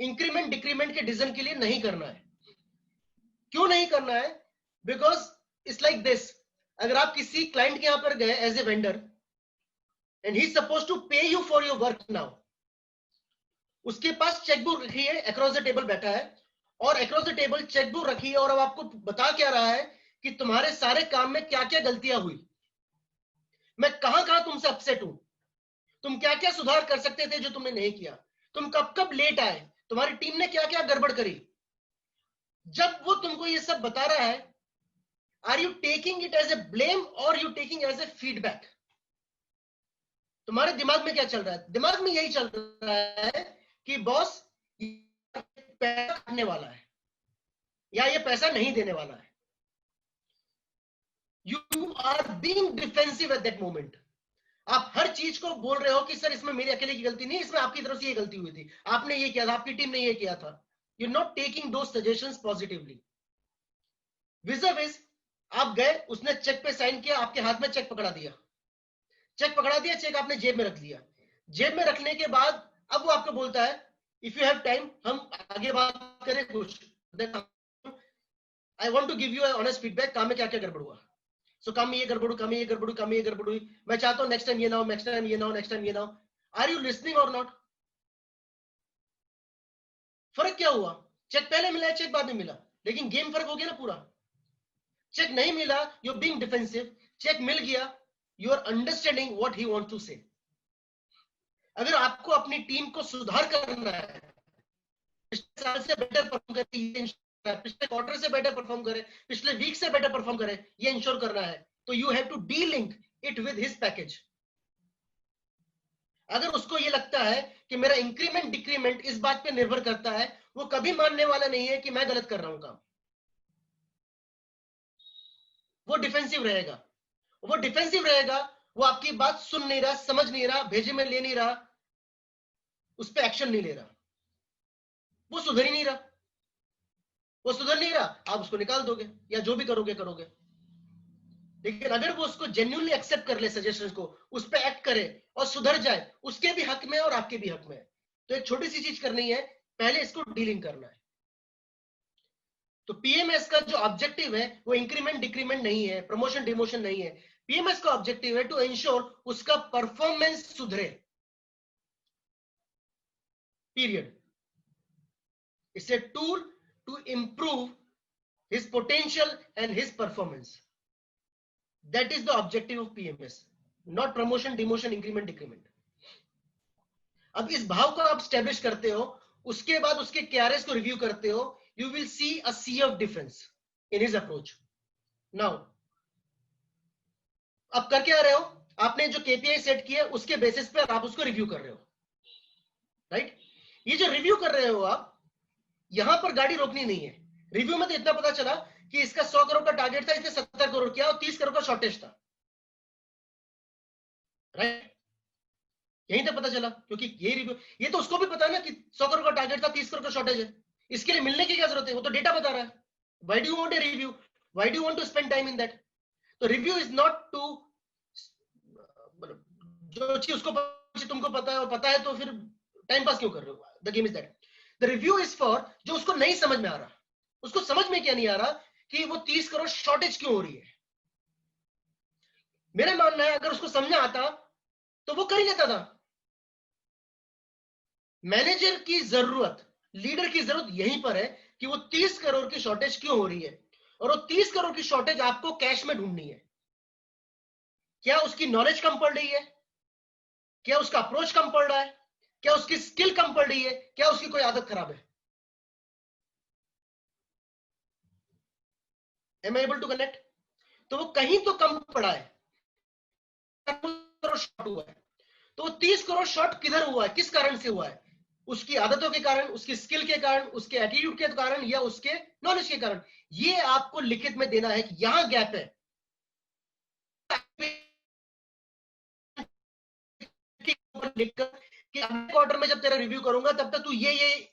इंक्रीमेंट डिक्रीमेंट के डिसीजन के लिए नहीं करना है. क्यों नहीं करना है? Because it's like this. अगर आप किसी क्लाइंट के यहां पर गए as a vendor and he is suppose to pay you for your work now, उसके पास चेकबुक रखी है, अक्रॉस द टेबल बैठा है और अक्रॉस द टेबल चेकबुक रखी है और अब आपको बता क्या रहा है कि तुम्हारे सारे काम में क्या क्या गलतियां हुई, मैं कहां कहां तुमसे अपसेट हूं, तुम क्या क्या सुधार कर सकते थे जो तुमने नहीं किया, तुम कब कब लेट आए, तुम्हारी टीम ने क्या क्या गड़बड़ करी. जब वो तुमको ये सब बता रहा है, are you taking it as a blame और you taking as a feedback? तुम्हारे दिमाग में क्या चल रहा है? दिमाग में यही चल रहा है कि बॉस पैसा काटने वाला है या ये पैसा नहीं देने वाला है. You are being defensive at that moment. आप हर चीज को बोल रहे हो कि सर इसमें मेरी अकेले की गलती नहीं, इसमें आपकी तरफ से ये गलती हुई थी, आपने ये किया था, आपकी टीम ने ये किया था. यू नॉट टेकिंग दो सजेशंस पॉजिटिवली. विज़ आप गए, उसने चेक पे साइन किया, आपके हाथ में चेक पकड़ा दिया, चेक पकड़ा दिया, चेक आपने जेब में रख लिया. जेब में रखने के बाद अब वो आपको बोलता है इफ यू हैव टाइम हम आगे बात करें कुछ, I want to give you honest feedback, काम में क्या क्या गड़बड़ हुआ. सो काम में ये गड़बड़ हुई, काम में ये गड़बड़ हुई, काम में ये गड़बड़ हुई, मैं चाहता हूं नेक्स्ट टाइम ये ना हो, नेक्स्ट टाइम ये ना हो, नेक्स्ट टाइम ये ना हो. आर यू लिसनिंग और नॉट? फर्क क्या हुआ? चेक पहले मिला, चेक बाद में मिला, लेकिन गेम फर्क हो गया ना पूरा. चेक नहीं मिला, you are being defensive. Cheque मिल गया, you are understanding what he wants to say. अगर आपको अपनी टीम को सुधार करना है, पिछले साल से बेटर परफॉर्म करे, पिछले क्वार्टर से बेटर परफॉर्म करे, पिछले वीक से बेटर परफॉर्म करे, ये इंश्योर करना है, तो you have to delink it with his package. अगर उसको ये लगता है कि मेरा इंक्रीमेंट डिक्रीमेंट इस बात पे निर्भर करता है, वो कभी मानने वाला नहीं है कि मैं गलत कर रहा हूं काम. वो डिफेंसिव रहेगा. वो डिफेंसिव रहेगा, वो आपकी बात सुन नहीं रहा, समझ नहीं रहा, भेजे में ले नहीं रहा, उस पर एक्शन नहीं ले रहा, वो सुधर ही नहीं रहा. वो सुधर नहीं रहा, आप उसको निकाल दोगे या जो भी करोगे करोगे. लेकिन अगर वो उसको जेन्युइनली एक्सेप्ट कर ले सजेशंस को, उस पर एक्ट करे और सुधर जाए, उसके भी हक में और आपके भी हक में. तो एक छोटी सी चीज करनी है, पहले इसको डीलिंग करना है. तो पीएमएस का जो ऑब्जेक्टिव है वो इंक्रीमेंट डिक्रीमेंट नहीं है, प्रमोशन डिमोशन नहीं है. पीएमएस का ऑब्जेक्टिव है टू इंश्योर उसका परफॉर्मेंस सुधरे, period. It's a tool to improve his potential and his performance. That is the objective of PMS. Not promotion, demotion, increment, decrement. अब इस भाव को आप स्टैब्लिश करते हो, उसके बाद उसके केआरएस को रिव्यू करते हो, you will see a sea of difference in his approach. Now अब कर क्या रहे हो, आपने जो केपीआई सेट किया उसके बेसिस पे आप उसको रिव्यू कर रहे हो, राइट? ये जो रिव्यू कर रहे हो आप, यहां पर गाड़ी रोकनी नहीं है। रिव्यू में तो इतना पता चला कि इसका 100 करोड़ का टारगेट था, इसने 70 करोड़ किया और 30 करोड़ का शॉर्टेज था, राइट? यहीं तक पता चला, क्योंकि ये रिव्यू, ये तो उसको भी पता है ना कि 100 करोड़ का टारगेट था, 30 करोड़ का शॉर्टेज है, इसके लिए मिलने की क्या जरूरत है, वो तो डेटा बता रहा है। Why do you want a review, why do you want to spend time in that? तो रिव्यू इज नॉट टू, जो चीज उसको तुमको पता है, वो पता है, तो फिर टाइम पास क्यों कर रहे हो? The game is that. The review is for जो उसको नहीं समझ में आ रहा, उसको समझ में क्या नहीं आ रहा कि वो 30 करोड़ शॉर्टेज क्यों हो रही है। मेरा मानना है अगर उसको समझ आता तो वो कर ही लेता था। मैनेजर की जरूरत, लीडर की जरूरत यहीं पर है कि वो 30 करोड़ की शॉर्टेज क्यों हो रही है, और वो 30 करोड़ की शॉर्टेज आपको कैश में ढूंढनी है। क्या उसकी नॉलेज कम पड़ रही है, क्या उसका अप्रोच कम पड़ रहा है, क्या उसकी स्किल कम पड़ रही है, क्या उसकी कोई आदत खराब है? Am I able to connect? तो वो कहीं तो कम पड़ा है, शॉर्ट हुआ है। तो वो 30 करोड़ शॉर्ट किधर हुआ है, किस कारण से हुआ है? उसकी आदतों के कारण, उसकी स्किल के कारण, उसके एटीट्यूड के कारण, या उसके नॉलेज के कारण? ये आपको लिखित में देना है कि यहां गैप है। लिखकर कि अगले क्वार्टर में जब तेरा रिव्यू करूंगा तब तक तू ये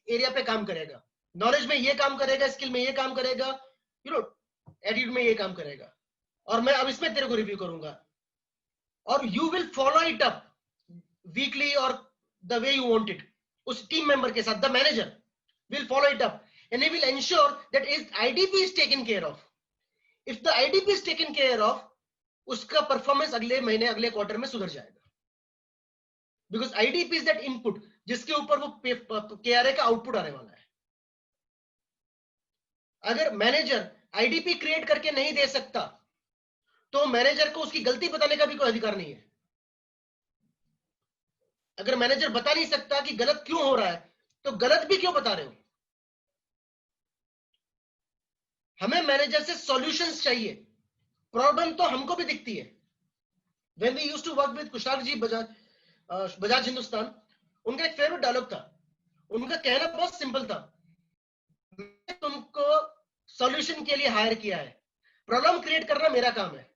एरिया पे काम करेगा, नॉलेज में ये काम करेगा, स्किल में ये काम करेगा, यू नो, एटीट्यूड में ये काम करेगा, और मैं अब इसमें तेरे को रिव्यू करूंगा, और you will follow it up weekly और the way you want it. उस टीम मेंबर के साथ the manager will follow it up and he will ensure that his IDP is taken care of. If the IDP is taken care of, उसका performance अगले महीने, अगले quarter में सुधर जाएगा, because IDP is that input जिसके ऊपर वो KRA का आउटपुट आने वाला है। अगर मैनेजर IDP क्रिएट करके नहीं दे सकता तो मैनेजर को उसकी गलती बताने का भी कोई अधिकार नहीं है। अगर मैनेजर बता नहीं सकता कि गलत क्यों हो रहा है, तो गलत भी क्यों बता रहे हो? हमें मैनेजर से सॉल्यूशंस चाहिए, प्रॉब्लम तो हमको भी दिखती है। When we used to work with Kushal जी बजाज हिंदुस्तान, उनका एक फेवरेट डायलॉग था, उनका कहना बहुत सिंपल था, मैं तुमको सॉल्यूशन के लिए हायर किया है, प्रॉब्लम क्रिएट करना मेरा काम है।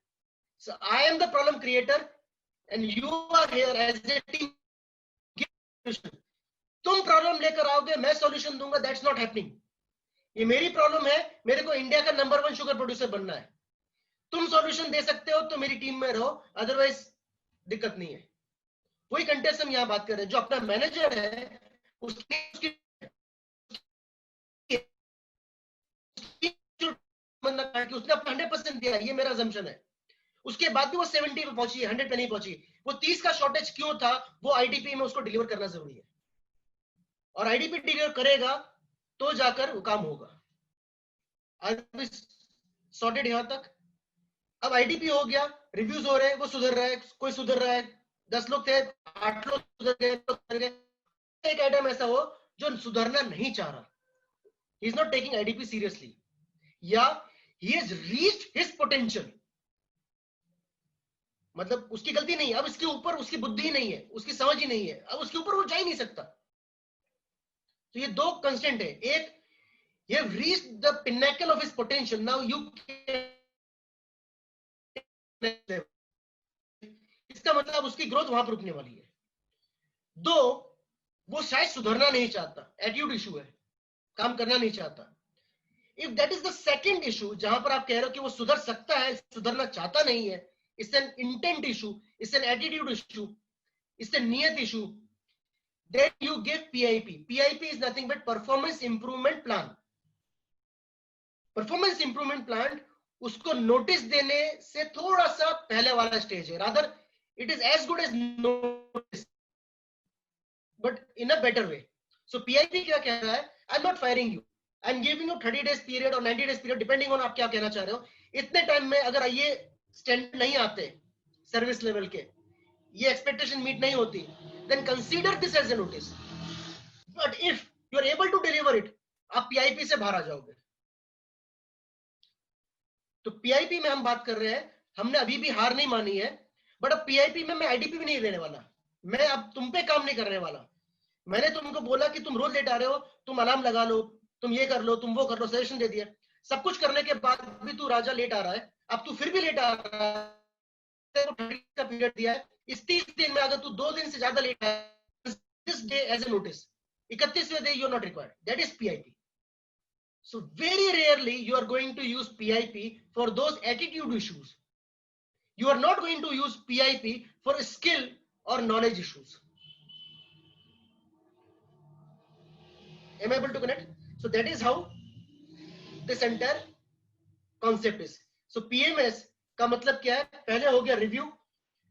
So I am the problem creator and you are here as a team. तुम प्रॉब्लम लेकर आओगे, मैं सॉल्यूशन दूंगा, दैट्स नॉट हैपनिंग। ये मेरी प्रॉब्लम है, मेरे को इंडिया का नंबर 1 शुगर प्रोड्यूसर बनना है। तुम सॉल्यूशन दे सकते हो तो मेरी टीम में रहो, अदरवाइज दिक्कत नहीं है। वही कंटेस्ट हम यहां बात कर रहे हैं, जो अपना मैनेजर है उसकी उसने अपना 100% दिया, ये मेरा assumption है। उसके बाद भी वो 70 पे पहुंची, 100 पे नहीं पहुंची। वो 30 का शॉर्टेज क्यों था, वो आईडीपी में उसको डिलीवर करना जरूरी है, और आईडीपी डिलीवर करेगा तो जाकर वो काम होगा। सॉर्टेड यहां तक। अब आईडीपी हो गया, रिव्यूज हो रहे हैं, वो सुधर रहा है, कोई सुधर रहा है, 10 लोग थे, 8 लोग सुधर गए। एक आइटम ऐसा हो जो सुधरना नहीं चाह रहा, he is not taking IDP seriously, या he has reached his potential, मतलब उसकी गलती नहीं, अब इसके ऊपर उसकी बुद्धि नहीं है, उसकी समझ ही नहीं है, अब उसके ऊपर वो जा ही नहीं सकता। तो ये दो कंस्टेंट है, एक you have reached the pinnacle of his potential, now you इसका मतलब उसकी ग्रोथ वहां पर रुकने वाली है। दो, वो शायद सुधरना नहीं चाहता, एटीट्यूड इशू है, काम करना नहीं चाहता। If that is the second issue, जहां पर आप कह रहे हो कि वो सुधर सकता है, सुधरना चाहता नहीं है, it's an intent issue, it's an attitude issue, it's an नियत issue, then you give PIP. PIP is nothing but performance improvement plan. Performance improvement plan उसको नोटिस देने से थोड़ा सा पहले वाला स्टेज है, rather it is as good as notice but in a better way. So PIP क्या कह रहा है, I am not firing you, I am giving you 30 days period और 90 डेज पीरियड, डिपेंडिंग ऑन आप क्या कहना चाह रहे हो। इतने टाइम में अगर ये स्टैंडर्ड नहीं आते सर्विस लेवल के, ये एक्सपेक्टेशन मीट नहीं होती, then consider this as a notice. But if you are able to deliver it, आप पीआईपी से बाहर आ जाओगे. तो पीआईपी में हम बात कर रहे हैं, हमने अभी भी हार नहीं मानी है, बट अब पीआईपी में मैं आईडीपी भी नहीं देने वाला. मैं अब तुम पे काम नहीं करने वाला. मैंने तुमको बोला कि तुम रोज लेट आ रहे हो, तुम अलार्म लगा लो, तुम ये कर लो, तुम वो कर लो, सजेशन दे दिया. सब कुछ करने के बाद भी तू राजा लेट आ रहा है. अब तू फिर भी लेट आ रहा है, का पीरियड दिया है. इस 30 दिन में अगर तू 2 दिन से ज्यादा लेट है, this day as a notice. 31वें day you are not required. That is PIP. So very rarely you are going to use PIP for those attitude issues. You are not going to use PIP for skill or knowledge issues. Am I able to connect? So that is how this entire concept is. So PMS का मतलब क्या है? पहले हो गया review,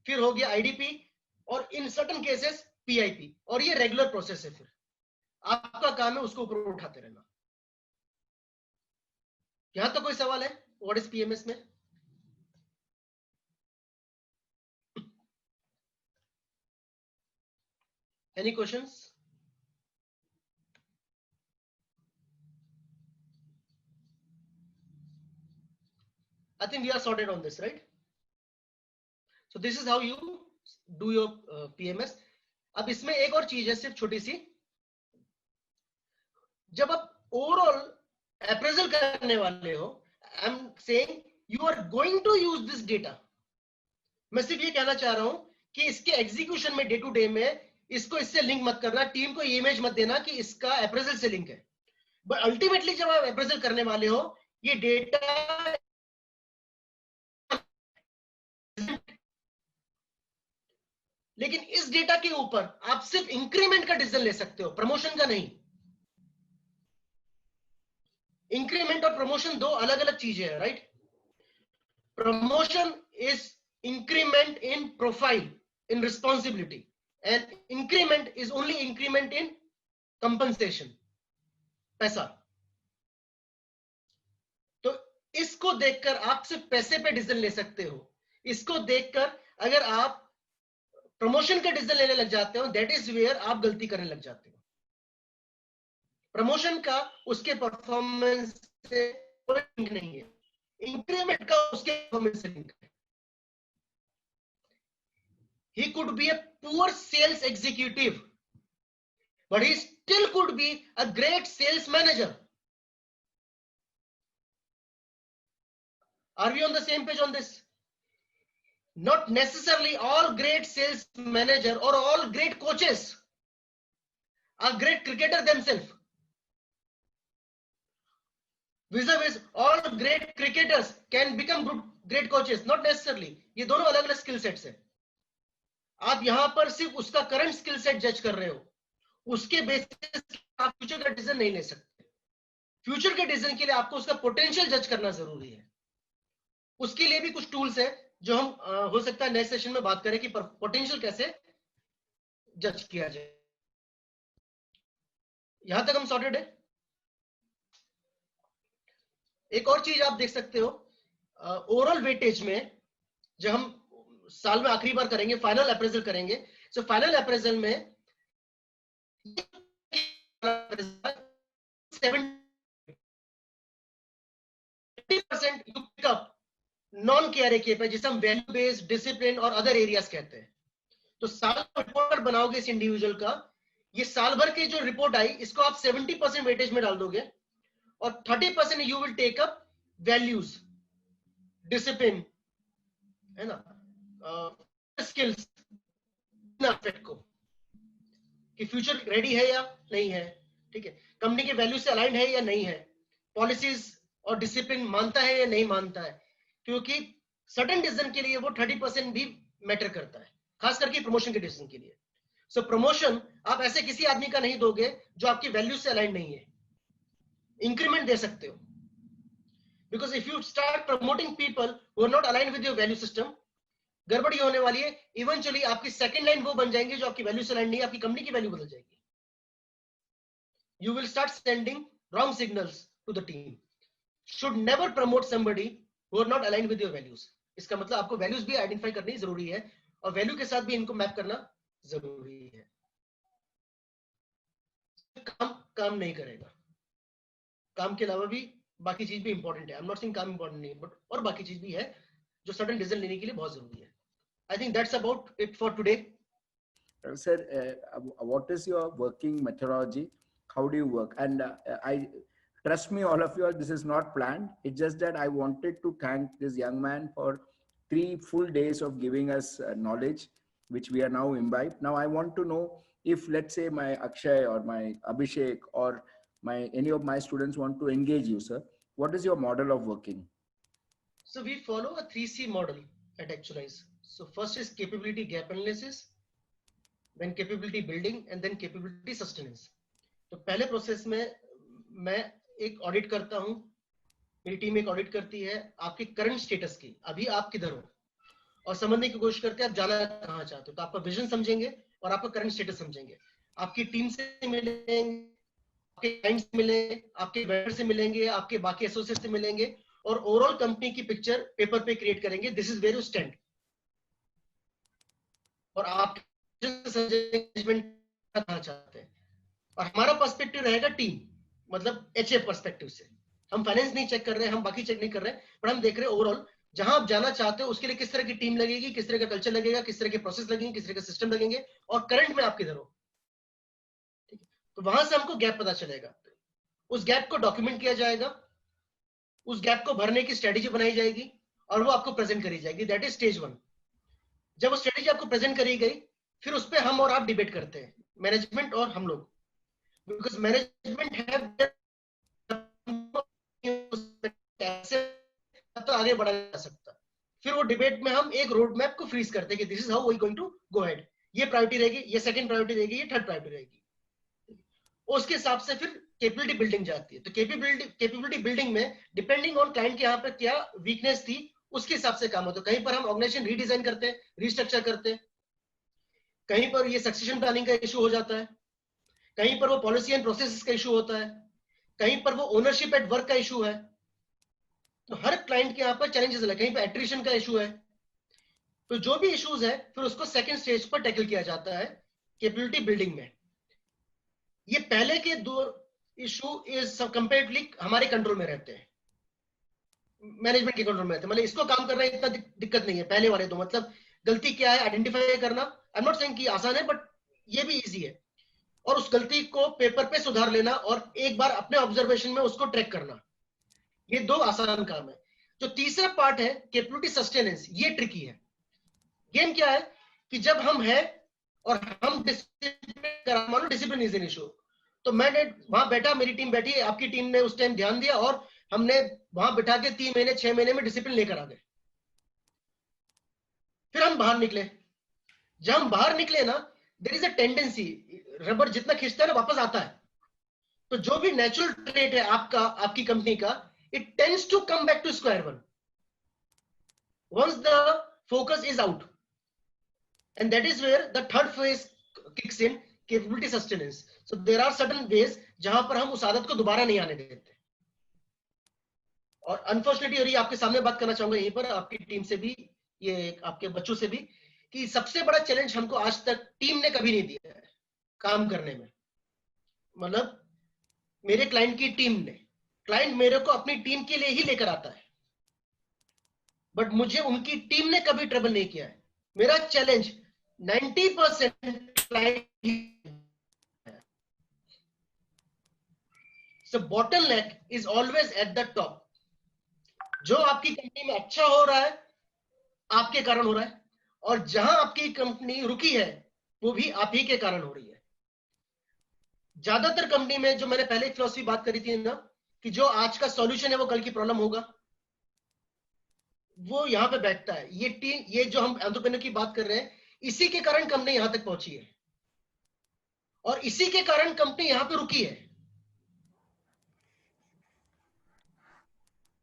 फिर हो गया आईडीपी, और इन सर्टन केसेस पीआईपी, और ये रेगुलर प्रोसेस है. फिर आपका काम है उसको ऊपर उठाते रहना. यहां तो कोई सवाल है? व्हाट इज पीएमएस में? Any questions? I think we are sorted on this, right? So this is how you do your PMS. अब इसमें एक और चीज है, सिर्फ छोटी सी. जब आप ओवरऑल अप्रेजल करने वाले हो, I am saying you are going to use this data. मैं सिर्फ ये कहना चाह रहा हूं कि इसके एग्जीक्यूशन में, डे टू डे में, इसको इससे लिंक मत करना. टीम को ये इमेज मत देना कि इसका अप्रेजल से लिंक है. बट अल्टीमेटली जब आप अप्रेजल करने वाले हो, ये डेटा, लेकिन इस डेटा के ऊपर आप सिर्फ इंक्रीमेंट का डिसीजन ले सकते हो, प्रमोशन का नहीं. इंक्रीमेंट और प्रमोशन दो अलग अलग चीजें हैं, right? Promotion is increment in profile, in responsibility, and increment is only increment in compensation, पैसा. तो इसको देखकर आप सिर्फ पैसे पे डिसीजन ले सकते हो. इसको देखकर अगर आप प्रमोशन का डिसीजन लेने लग जाते हो, दैट इज वेयर आप गलती करने लग जाते हो. प्रमोशन का उसके परफॉर्मेंस से कोई लिंक नहीं है, इंक्रीमेंट का उसके परफॉर्मेंस से लिंक है. He could be a poor sales executive, but he still could be a great sales manager. Are we on the same page on this? Not necessarily all great sales manager or all great coaches are great cricketer themselves. Vis-a-vis, all great cricketers can become good great coaches. Not necessarily. ये दोनों अलग अलग skill sets हैं. आप यहां पर सिर्फ उसका करंट स्किल सेट जज कर रहे हो, उसके बेसिस आप फ्यूचर का डिसीजन नहीं ले सकते. फ्यूचर के डिसीजन के लिए आपको उसका पोटेंशियल जज करना जरूरी है. उसके लिए भी कुछ टूल्स है जो हम हो सकता है नेक्स्ट सेशन में बात करें कि पोटेंशियल कैसे जज किया जाए. यहां तक हम सॉर्टेड है. एक और चीज आप देख सकते हो, ओवरऑल वेटेज में जब हम साल में आखिरी बार करेंगे, फाइनल अप्रेजल करेंगे, सो फाइनल अप्रेजल में 70% you pick up non KRA के पे, जिसे हम वैल्यू बेस्ड, डिसिप्लिन और अदर एरियाज कहते हैं. तो साल रिपोर्ट बनाओगे इस इंडिविजुअल का, ये साल भर की जो रिपोर्ट आई, इसको आप 70% वेटेज में डाल दोगे, और 30% you will take up values, discipline, है ना, स्किल्स, एस्पेक्ट को, कि फ्यूचर रेडी है या नहीं है. ठीक है, कंपनी के वैल्यू से अलाइंड है या नहीं है, पॉलिसीज और डिसिप्लिन मानता है या नहीं मानता है. क्योंकि सर्टेन डिसीजन के लिए वो 30% भी मैटर करता है, खास करके प्रमोशन के डिसीजन के लिए. सो प्रमोशन आप ऐसे किसी आदमी का नहीं दोगे जो आपकी वैल्यू से अलाइंड नहीं है. इंक्रीमेंट दे सकते हो, because if you start promoting people who are not aligned with your value system, गड़बड़ी होने वाली है. इवेंचुअली आपकी सेकंड लाइन वो बन जाएंगे जो आपकी वैल्यू से अलाइंड नहीं है, आपकी कंपनी की वैल्यू बदल जाएगी. You will start sending wrong signals to the team. Should never promote somebody who are not aligned with your values. इसका मतलब आपको वैल्यूज भी आइडेंटिफाई करनी जरूरी है, और वैल्यू के साथ भी इनको मैप करना जरूरी है। काम नहीं करेगा, काम के अलावा भी बाकी चीज भी इंपॉर्टेंट है। आई एम नॉट सेइंग काम इंपॉर्टेंट नहीं, बट और बाकी चीज भी है जो सडन डिसीजन लेने के लिए बहुत जरूरी है। I think that's about it for today. Sir, what is your working methodology? How do you work? And I trust me, all of you, this is not planned. It's just that I wanted to thank this young man for 3 full days of giving us knowledge, which we are now imbibed. Now, I want to know if, let's say, my Akshay or my Abhishek or any of my students want to engage you, sir. What is your model of working? So we follow a 3C model at Actualize. So first is capability gap analysis, then capability building, and then capability sustenance. तो पहले process में मैं एक audit करता हूं, मेरी team एक audit करती है आपके करंट स्टेटस की, अभी आप किधर हो, और समझने की कोशिश करते हैं आप जाना कहां चाहते हो। तो आपका विजन समझेंगे और आपका करंट स्टेटस समझेंगे, आपकी टीम से मिलेंगे, आपके क्लाइंट से मिलेंगे, आपके वेंडर से मिलेंगे, आपके बाकी एसोसिएट से मिलेंगे, और ओवरऑल कंपनी की पिक्चर पेपर पे क्रिएट करेंगे। This is where you stand. और आप कहां चाहते हैं, और हमारा पर्सपेक्टिव रहेगा टीम, मतलब एचए पर्सपेक्टिव से। हम फाइनेंस नहीं चेक कर रहे हैं, हम बाकी चेक नहीं कर रहे हैं, पर हम देख रहे हैं ओवरऑल जहां आप जाना चाहते हो उसके लिए किस तरह की टीम लगेगी, किस तरह का कल्चर लगेगा, किस तरह के प्रोसेस लगेंगे, किस तरह के सिस्टम लगेंगे, और करंट में आप किधर हो। ठीक है, तो वहां से हमको गैप पता चलेगा, उस गैप को डॉक्यूमेंट किया जाएगा, उस गैप को भरने की स्ट्रेटेजी बनाई जाएगी और वो आपको प्रेजेंट करी जाएगी। That is stage 1। जब वो स्ट्रेटेजी आपको प्रेजेंट करी गई, फिर उस पर हम और आप डिबेट करते हैं, मैनेजमेंट और हम लोग, बिकॉज मैनेजमेंट है तो आगे बढ़ा जा सकता। फिर वो डिबेट में हम एक रोड मैप को फ्रीज करते हैं कि this is how we going to go ahead, ये प्रायोरिटी रहेगी, ये सेकंड प्रायोरिटी रहेगी, ये थर्ड प्रायोरिटी रहेगी। उसके हिसाब से फिर कैपेबिलिटी बिल्डिंग जाती है। तो कैपेबिलिटी बिल्डिंग में डिपेंडिंग ऑन क्लाइंट के यहाँ पर क्या वीकनेस थी उसके हिसाब से काम होता है। कहीं पर हम ऑर्गेनाइजेशन रीडिजाइन करते हैं, रिस्ट्रक्चर करते हैं, कहीं पर ये सक्सेशन प्लानिंग का इशू हो जाता है, कहीं पर वो पॉलिसी एंड प्रोसेस का इशू होता है, कहीं पर वो ओनरशिप एट वर्क का इशू है। तो हर क्लाइंट के यहाँ पर चैलेंजेस अलग, कहीं पर एट्रिशन का इशू है। तो जो भी इश्यूज है फिर उसको सेकंड स्टेज पर टैकल किया जाता है कैपेबिलिटी बिल्डिंग में। ये पहले के 2 इशू इज कंपेरेटिवली हमारे कंट्रोल में रहते हैं, मैनेजमेंट के कंट्रोल में रहते हैं। मतलब इसको काम करना इतना दिक्कत नहीं है। पहले वाले 2 मतलब गलती क्या है आइडेंटिफाई करना, आई एम नॉट सेइंग कि आसान है, बट ये भी इजी है, और उस गलती को पेपर पे सुधार लेना और एक बार अपने ऑब्जर्वेशन में उसको ट्रैक करना, ये 2 आसान काम है। जो तीसरा पार्ट है कैपेबिलिटी सस्टेनेंस, ये ट्रिकी है। गेम क्या है कि जब हम है और हम डिसिप्लिन इज एन इशू, तो मैंने वहां बैठा, मेरी टीम बैठी, आपकी टीम ने उस टाइम ध्यान दिया और हमने वहां बिठा के 3 महीने 6 महीने में डिसिप्लिन लेकर आ गए। फिर हम बाहर निकले, जब हम बाहर निकले ना, there is a tendency, rubber जितना खींचता है ना वापस आता है। तो जो भी नेचुरल ट्रेट है आपका, आपकी कंपनी का, it tends to come back to square one once the focus is out, and that is where the third phase kicks in, capability sustenance. So there are certain ways जहां पर हम उस आदत को दोबारा नहीं आने देते। और अनफॉर्चुनेटली, और ये आपके सामने बात करना चाहूंगा यहीं पर, आपकी टीम से भी, ये आपके बच्चों से भी, कि सबसे बड़ा चैलेंज हमको आज तक टीम ने कभी नहीं दिया है काम करने में। मतलब मेरे क्लाइंट की टीम ने, क्लाइंट मेरे को अपनी टीम के लिए ही लेकर आता है, बट मुझे उनकी टीम ने कभी ट्रबल नहीं किया है। मेरा challenge 90% client. So bottleneck is always at the top. जो आपकी कंपनी में अच्छा हो रहा है आपके कारण हो रहा है, और जहां आपकी कंपनी रुकी है वो भी आप ही के कारण हो रही है। ज्यादातर कंपनी में, जो मैंने पहले फिलॉसफी बात करी थी ना, कि जो आज का सॉल्यूशन है वो कल की प्रॉब्लम होगा, वो यहां पे बैठता है। ये टीम, ये जो हम एंटरप्रेन्योर की बात कर रहे हैं, इसी के कारण कंपनी यहां तक पहुंची है, और इसी के कारण कंपनी यहां पे रुकी है।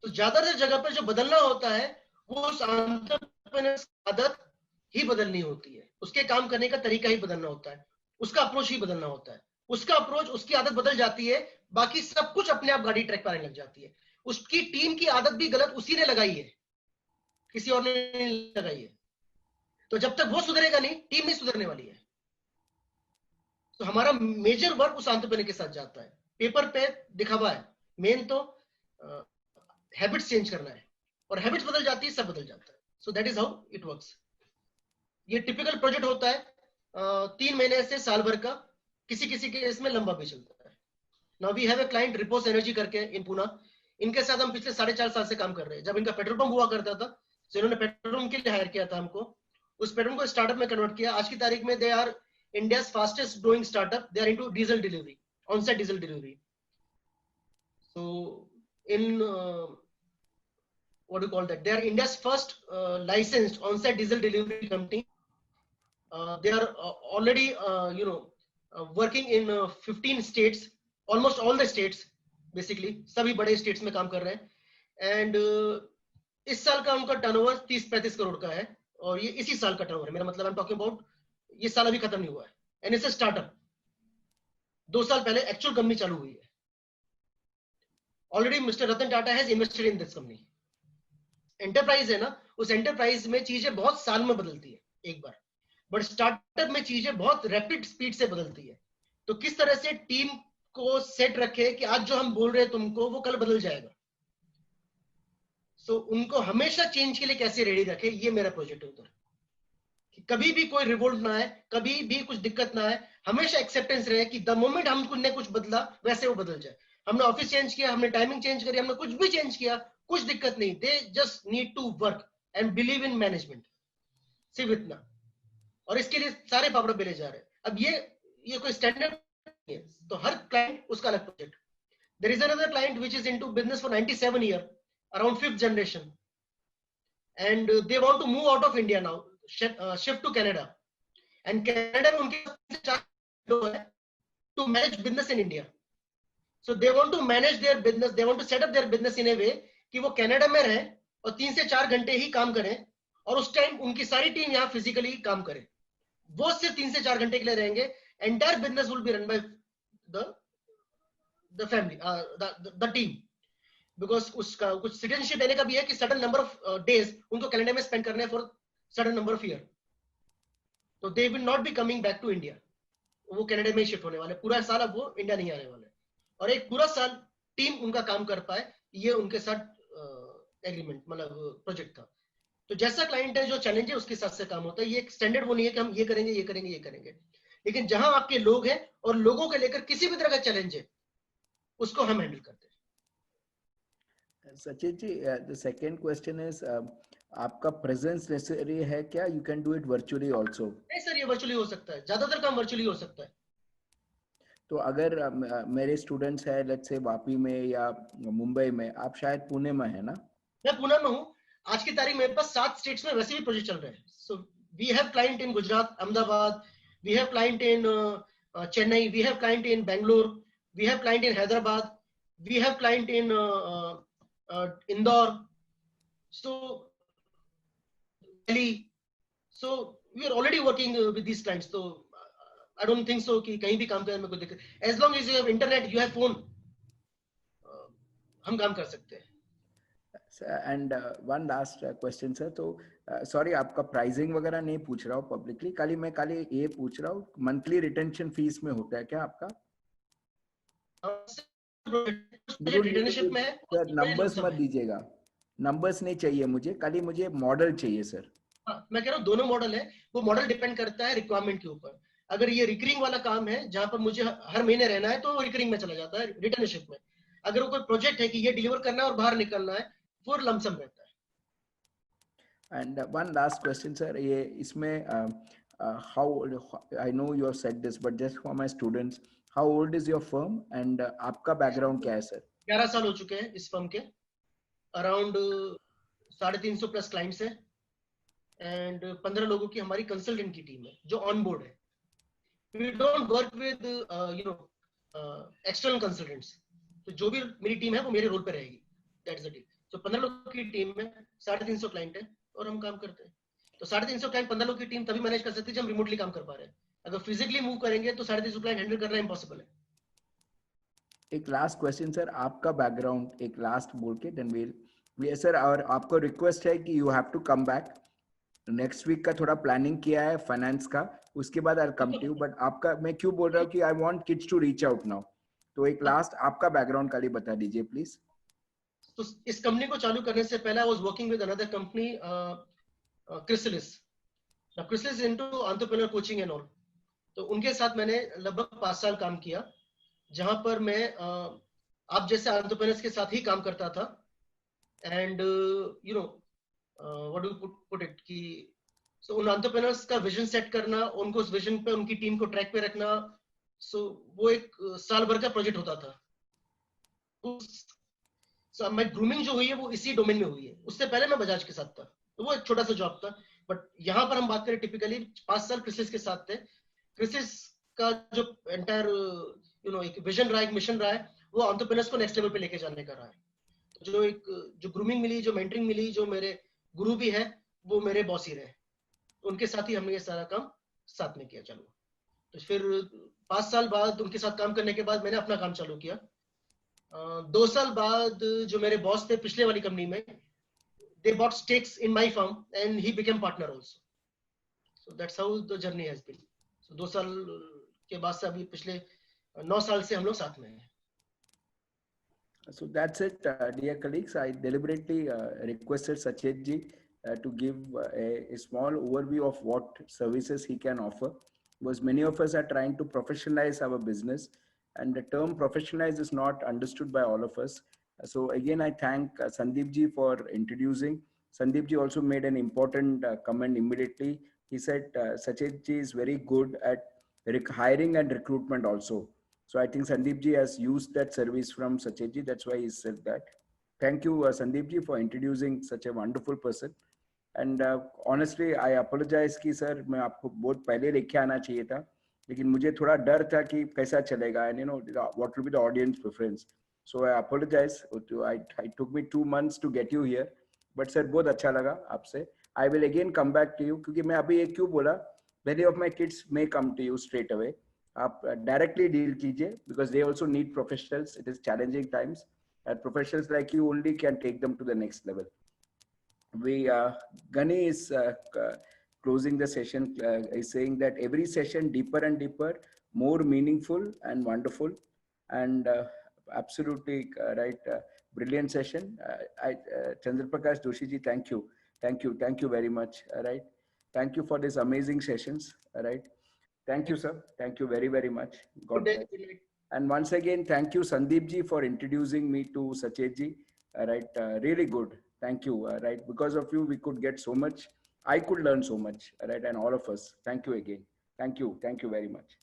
तो ज्यादातर जगह पर जो बदलना होता है वो उस एंटरप्रेन्योर की आदत ही बदलनी होती है, उसके काम करने का तरीका ही बदलना होता है, उसका अप्रोच ही बदलना होता है। उसका अप्रोच, उसकी आदत बदल जाती है, बाकी सब कुछ अपने आप गाड़ी ट्रैक पर आने लग जाती है। उसकी टीम की आदत भी गलत उसी ने लगाई है, किसी और ने नहीं लगाई है। तो जब तक वो सुधरेगा नहीं, टीम नहीं सुधरने वाली है। तो हमारा मेजर वर्क उस एंटरप्रेन्योर के साथ जाता है। पेपर पे दिखावा है, मेन तो हैबिट्स चेंज करना है, और हैबिट्स बदल जाती है, सब बदल जाता है। सो that is how it works. ये टिपिकल प्रोजेक्ट होता है 3 महीने से साल भर का, किसी किसी के इसमें लंबा भी चलता है। Now we have a client Repos Energy करके इन पुणे, इनके साथ हम पिछले 4.5 साल से काम कर रहे हैं। जब इनका पेट्रोल पंप हुआ करता था, तो इन्होंने पेट्रोल पंप के लिए हायर किया था हमको, उस पेट्रोल पंप को स्टार्टअप में कन्वर्ट किया। आज की तारीख में they are India's fastest growing startup, they are into diesel delivery, on site diesel delivery. So in what do you call that? They are India's first licensed on-site diesel delivery company. They are already working in 15 states, almost all the states basically, सभी बड़े states में काम कर रहे हैं। And इस साल का उनका टर्नओवर 30-35 करोड़ का है, और ये इसी साल का टर्नओवर है। मेरा मतलब I'm talking about ये साल अभी खत्म नहीं हुआ है, एंड इट्स अ स्टार्टअप। 2 साल पहले एक्चुअल कंपनी चालू हुई है। Already mister Ratan Tata has invested in this company. Enterprise है ना, उस एंटरप्राइज में चीजें बहुत साल में बदलती है एक बार, बट स्टार्टअप में चीजें बहुत रैपिड स्पीड से बदलती है। तो किस तरह से टीम को सेट रखे कि आज जो हम बोल रहे हैं तुमको, वो कल बदल जाएगा। सो उनको हमेशा चेंज के लिए कैसे रेडी रखे, ये मेरा प्रोजेक्ट है उधर। कि कभी भी कोई रिवोल्ट ना आए, कभी भी कुछ दिक्कत ना आए, हमेशा एक्सेप्टेंस रहे कि द मोमेंट हमने कुछ बदला वैसे वो बदल जाए। हमने ऑफिस चेंज किया, हमने टाइमिंग चेंज करी, हमने कुछ भी चेंज किया, कुछ दिक्कत नहीं। They just need to work and believe in management, सिर्फ इतना। और इसके लिए सारे पापड़ बेले जा रहे हैं। अब ये कोई स्टैंडर्ड नहीं है, तो हर क्लाइंट उसका अलग project. There is another client which is into business for 97 year, around 5th generation, and they want to move out of India now, shift to Canada. And Canada में उनके 4 है to manage business in India. So they want to manage their business, they want to set up their business in a way कि वो Canada में रहें और 3 से 4 घंटे ही काम करें, और उस टाइम उनकी सारी टीम यहाँ फिजिकली काम करे। वो सिर्फ 3 से 4 घंटे के लिए रहेंगे। Entire business will be run by the family, the team, because उसका कुछ सिटीजनशिप देने का भी है कि सर्टेन नंबर ऑफ डेज उनको कनाडा में स्पेंड करने for certain number of year. तो they will not be coming back to India, वो कनाडा में ही शिफ्ट होने वाले पूरा साल। अब वो इंडिया नहीं आने वाले, और एक पूरा साल टीम उनका काम कर पाए, ये उनके साथ एग्रीमेंट मतलब प्रोजेक्ट था। तो जैसा क्लाइंट है, जो चैलेंज है, उसके साथ से काम होता है। ये स्टैंडर्ड वो नहीं है कि हम ये करेंगे ये करेंगे ये करेंगे, लेकिन जहां आपके लोग हैं और लोगों को लेकर किसी भी तरह का चैलेंज है, उसको हम हैंडल करते हैं। Sachin ji, the second question is, आपका प्रेजेंस नेसेसरी है क्या? You can do it virtually also? नहीं सर, ये वर्चुअली हो सकता है, ज्यादातर काम वर्चुअली हो सकता है। तो अगर मेरे स्टूडेंट्स है लेट्स से वापी में या मुंबई में, आप शायद पुणे में है ना? मैं पुणे में हूँ। आज की तारीख मेरे पास 7 स्टेट्स में वैसे भी प्रोजेक्ट चल रहे हैं। So we have client in Gujarat, Ahmedabad, we have client in Chennai, we have client in Bangalore, we have client in Hyderabad, we have client in Indore, so Delhi, so we are already working with these clients. So I don't think so कि कहीं भी काम करने में कोई दिक्कत, as long as you have internet, you have phone, हम काम कर सकते हैं। And one last question sir, तो सॉरी आपका प्राइसिंग वगैरह नहीं पूछ रहा हूँ पब्लिकली, खाली ये पूछ रहा हूँ, मंथली रिटेंशन फीस में होता है क्या आपका? रिटेंशनशिप में है सर नंबर्स मत दीजिएगा, नंबर्स नहीं चाहिए मुझे, खाली मुझे मॉडल चाहिए सर। हाँ, मैं कह रहा हूँ दोनों मॉडल है। वो मॉडल डिपेंड करता है रिक्वायरमेंट के ऊपर। अगर ये रिकरिंग वाला काम है जहां पर मुझे हर महीने रहना है, तो रिकरिंग में चला जाता है रिटर्नशिप में। अगर वो कोई प्रोजेक्ट है कि ये डिलीवर करना है और बाहर निकलना है, वो लमसम रहता है। And one last question sir, ये इसमें how, I know you have said this but just for my students, how old is your firm and आपका बैकग्राउंड क्या है सर? 11 साल हो चुके हैं इस फर्म के, अराउंड 350 प्लस क्लाइंट्स है, एंड 15 लोगों की हमारी कंसल्टेंट की टीम है जो ऑन बोर्ड है। We don't work with external consultants. तो जो भी मेरी टीम है वो मेरे रोल पे रहेगी, दैट्स द डील। तो 15 लोगों की टीम में 350 क्लाइंट है और हम काम करते हैं। तो 350 क्लाइंट 15 लोगों की टीम तभी मैनेज कर सकती है जब हम रिमोटली काम कर पा रहे हैं। अगर फिजिकली मूव करेंगे तो 350 क्लाइंट हैंडल करना इम्पॉसिबल है। एक लास्ट क्वेश्चन सर, आपका बैकग्राउंड एक लास्ट बोल के देन वी सर, और आपको रिक्वेस्ट है कि you have to come back next week का थोड़ा प्लानिंग किया है फाइनेंस का, उसके बाद I come to you. But आपका मैं क्यों बोल रहा हूँ कि I want kids to reach out now, तो एक लास्ट आपका बैकग्राउंड खाली बता दीजिए प्लीज। तो इस कंपनी को चालू करने से पहले I was working with another company, chrysalis. Now chrysalis into entrepreneur coaching and all. तो उनके साथ मैंने लगभग 5 साल काम किया, जहां पर मैं आप जैसे एंटरप्रेन्योर्स के साथ ही काम करता था। And you know what do put it कि सो उन एंटरप्रेन्योर्स का विजन सेट करना, उनको उस विजन पे, उनकी टीम को ट्रैक पे रखना। सो वो एक साल भर का प्रोजेक्ट होता था। उस मैं ग्रूमिंग जो हुई है वो इसी डोमेन में हुई है। उससे पहले मैं बजाज के साथ था, तो वो एक छोटा सा जॉब था। बट यहाँ पर हम बात करें, टिपिकली 5 साल क्रिसिस के साथ थे। क्रिसिस का जो एंटायर एक विजन रहा है, एक मिशन रहा है, वो एंटरप्रेन्योर्स को नेक्स्ट लेवल पे लेके जाने का रहा है। जो ग्रूमिंग मिली, जो मेंटरिंग मिली, जो मेरे गुरु भी है, वो मेरे बॉस ही रहे। उनके साथ ही हमने ये सारा काम साथ में किया चालू। तो फिर 5 साल बाद उनके साथ काम करने के बाद मैंने अपना काम चालू किया। 2 साल बाद जो मेरे बॉस थे पिछले वाली कंपनी में, they bought stakes in my firm and he became partner also. So that's how the journey has been. So 2 साल के बाद से अभी पिछले 9 साल से हम लोग साथ में हैं। So that's it, dear colleagues. I deliberately requested Sachet ji to give a small overview of what services he can offer, because many of us are trying to professionalize our business, and the term professionalize is not understood by all of us. So again, I thank Sandeep ji for introducing. Sandeep ji also made an important comment immediately. He said Sachet ji is very good at hiring and recruitment also. So I think Sandeep ji has used that service from Sachet ji. That's why he said that. Thank you, Sandeep ji, for introducing such a wonderful person. And honestly, I apologize कि sir मैं आपको बहुत पहले लेके आना चाहिए था, लेकिन मुझे थोड़ा डर था कि कैसा चलेगा, and you know what will be the audience preference. So I apologize. It took me 2 months to get you here, but sir बहुत अच्छा लगा आपसे. I will again come back to you क्योंकि मैं अभी ये क्यों बोला, many of my kids may come to you straight away. आप डायरेक्टली डील कीजिए because they also need professionals. It is challenging times, and professionals like you only can take them to the next level. We Gani is closing the session, is saying that every session deeper and deeper, more meaningful and wonderful, and absolutely right, brilliant session. Chandra Prakash Doshi ji, thank you very much. Right, thank you for these amazing sessions. Right. Thank you, sir. Thank you very, very much. God Good bless. day. And once again, thank you, Sandeep ji, for introducing me to Sachet ji. Right, really good. Thank you. Right, because of you, we could get so much. I could learn so much. Right, and all of us. Thank you again. Thank you. Thank you very much.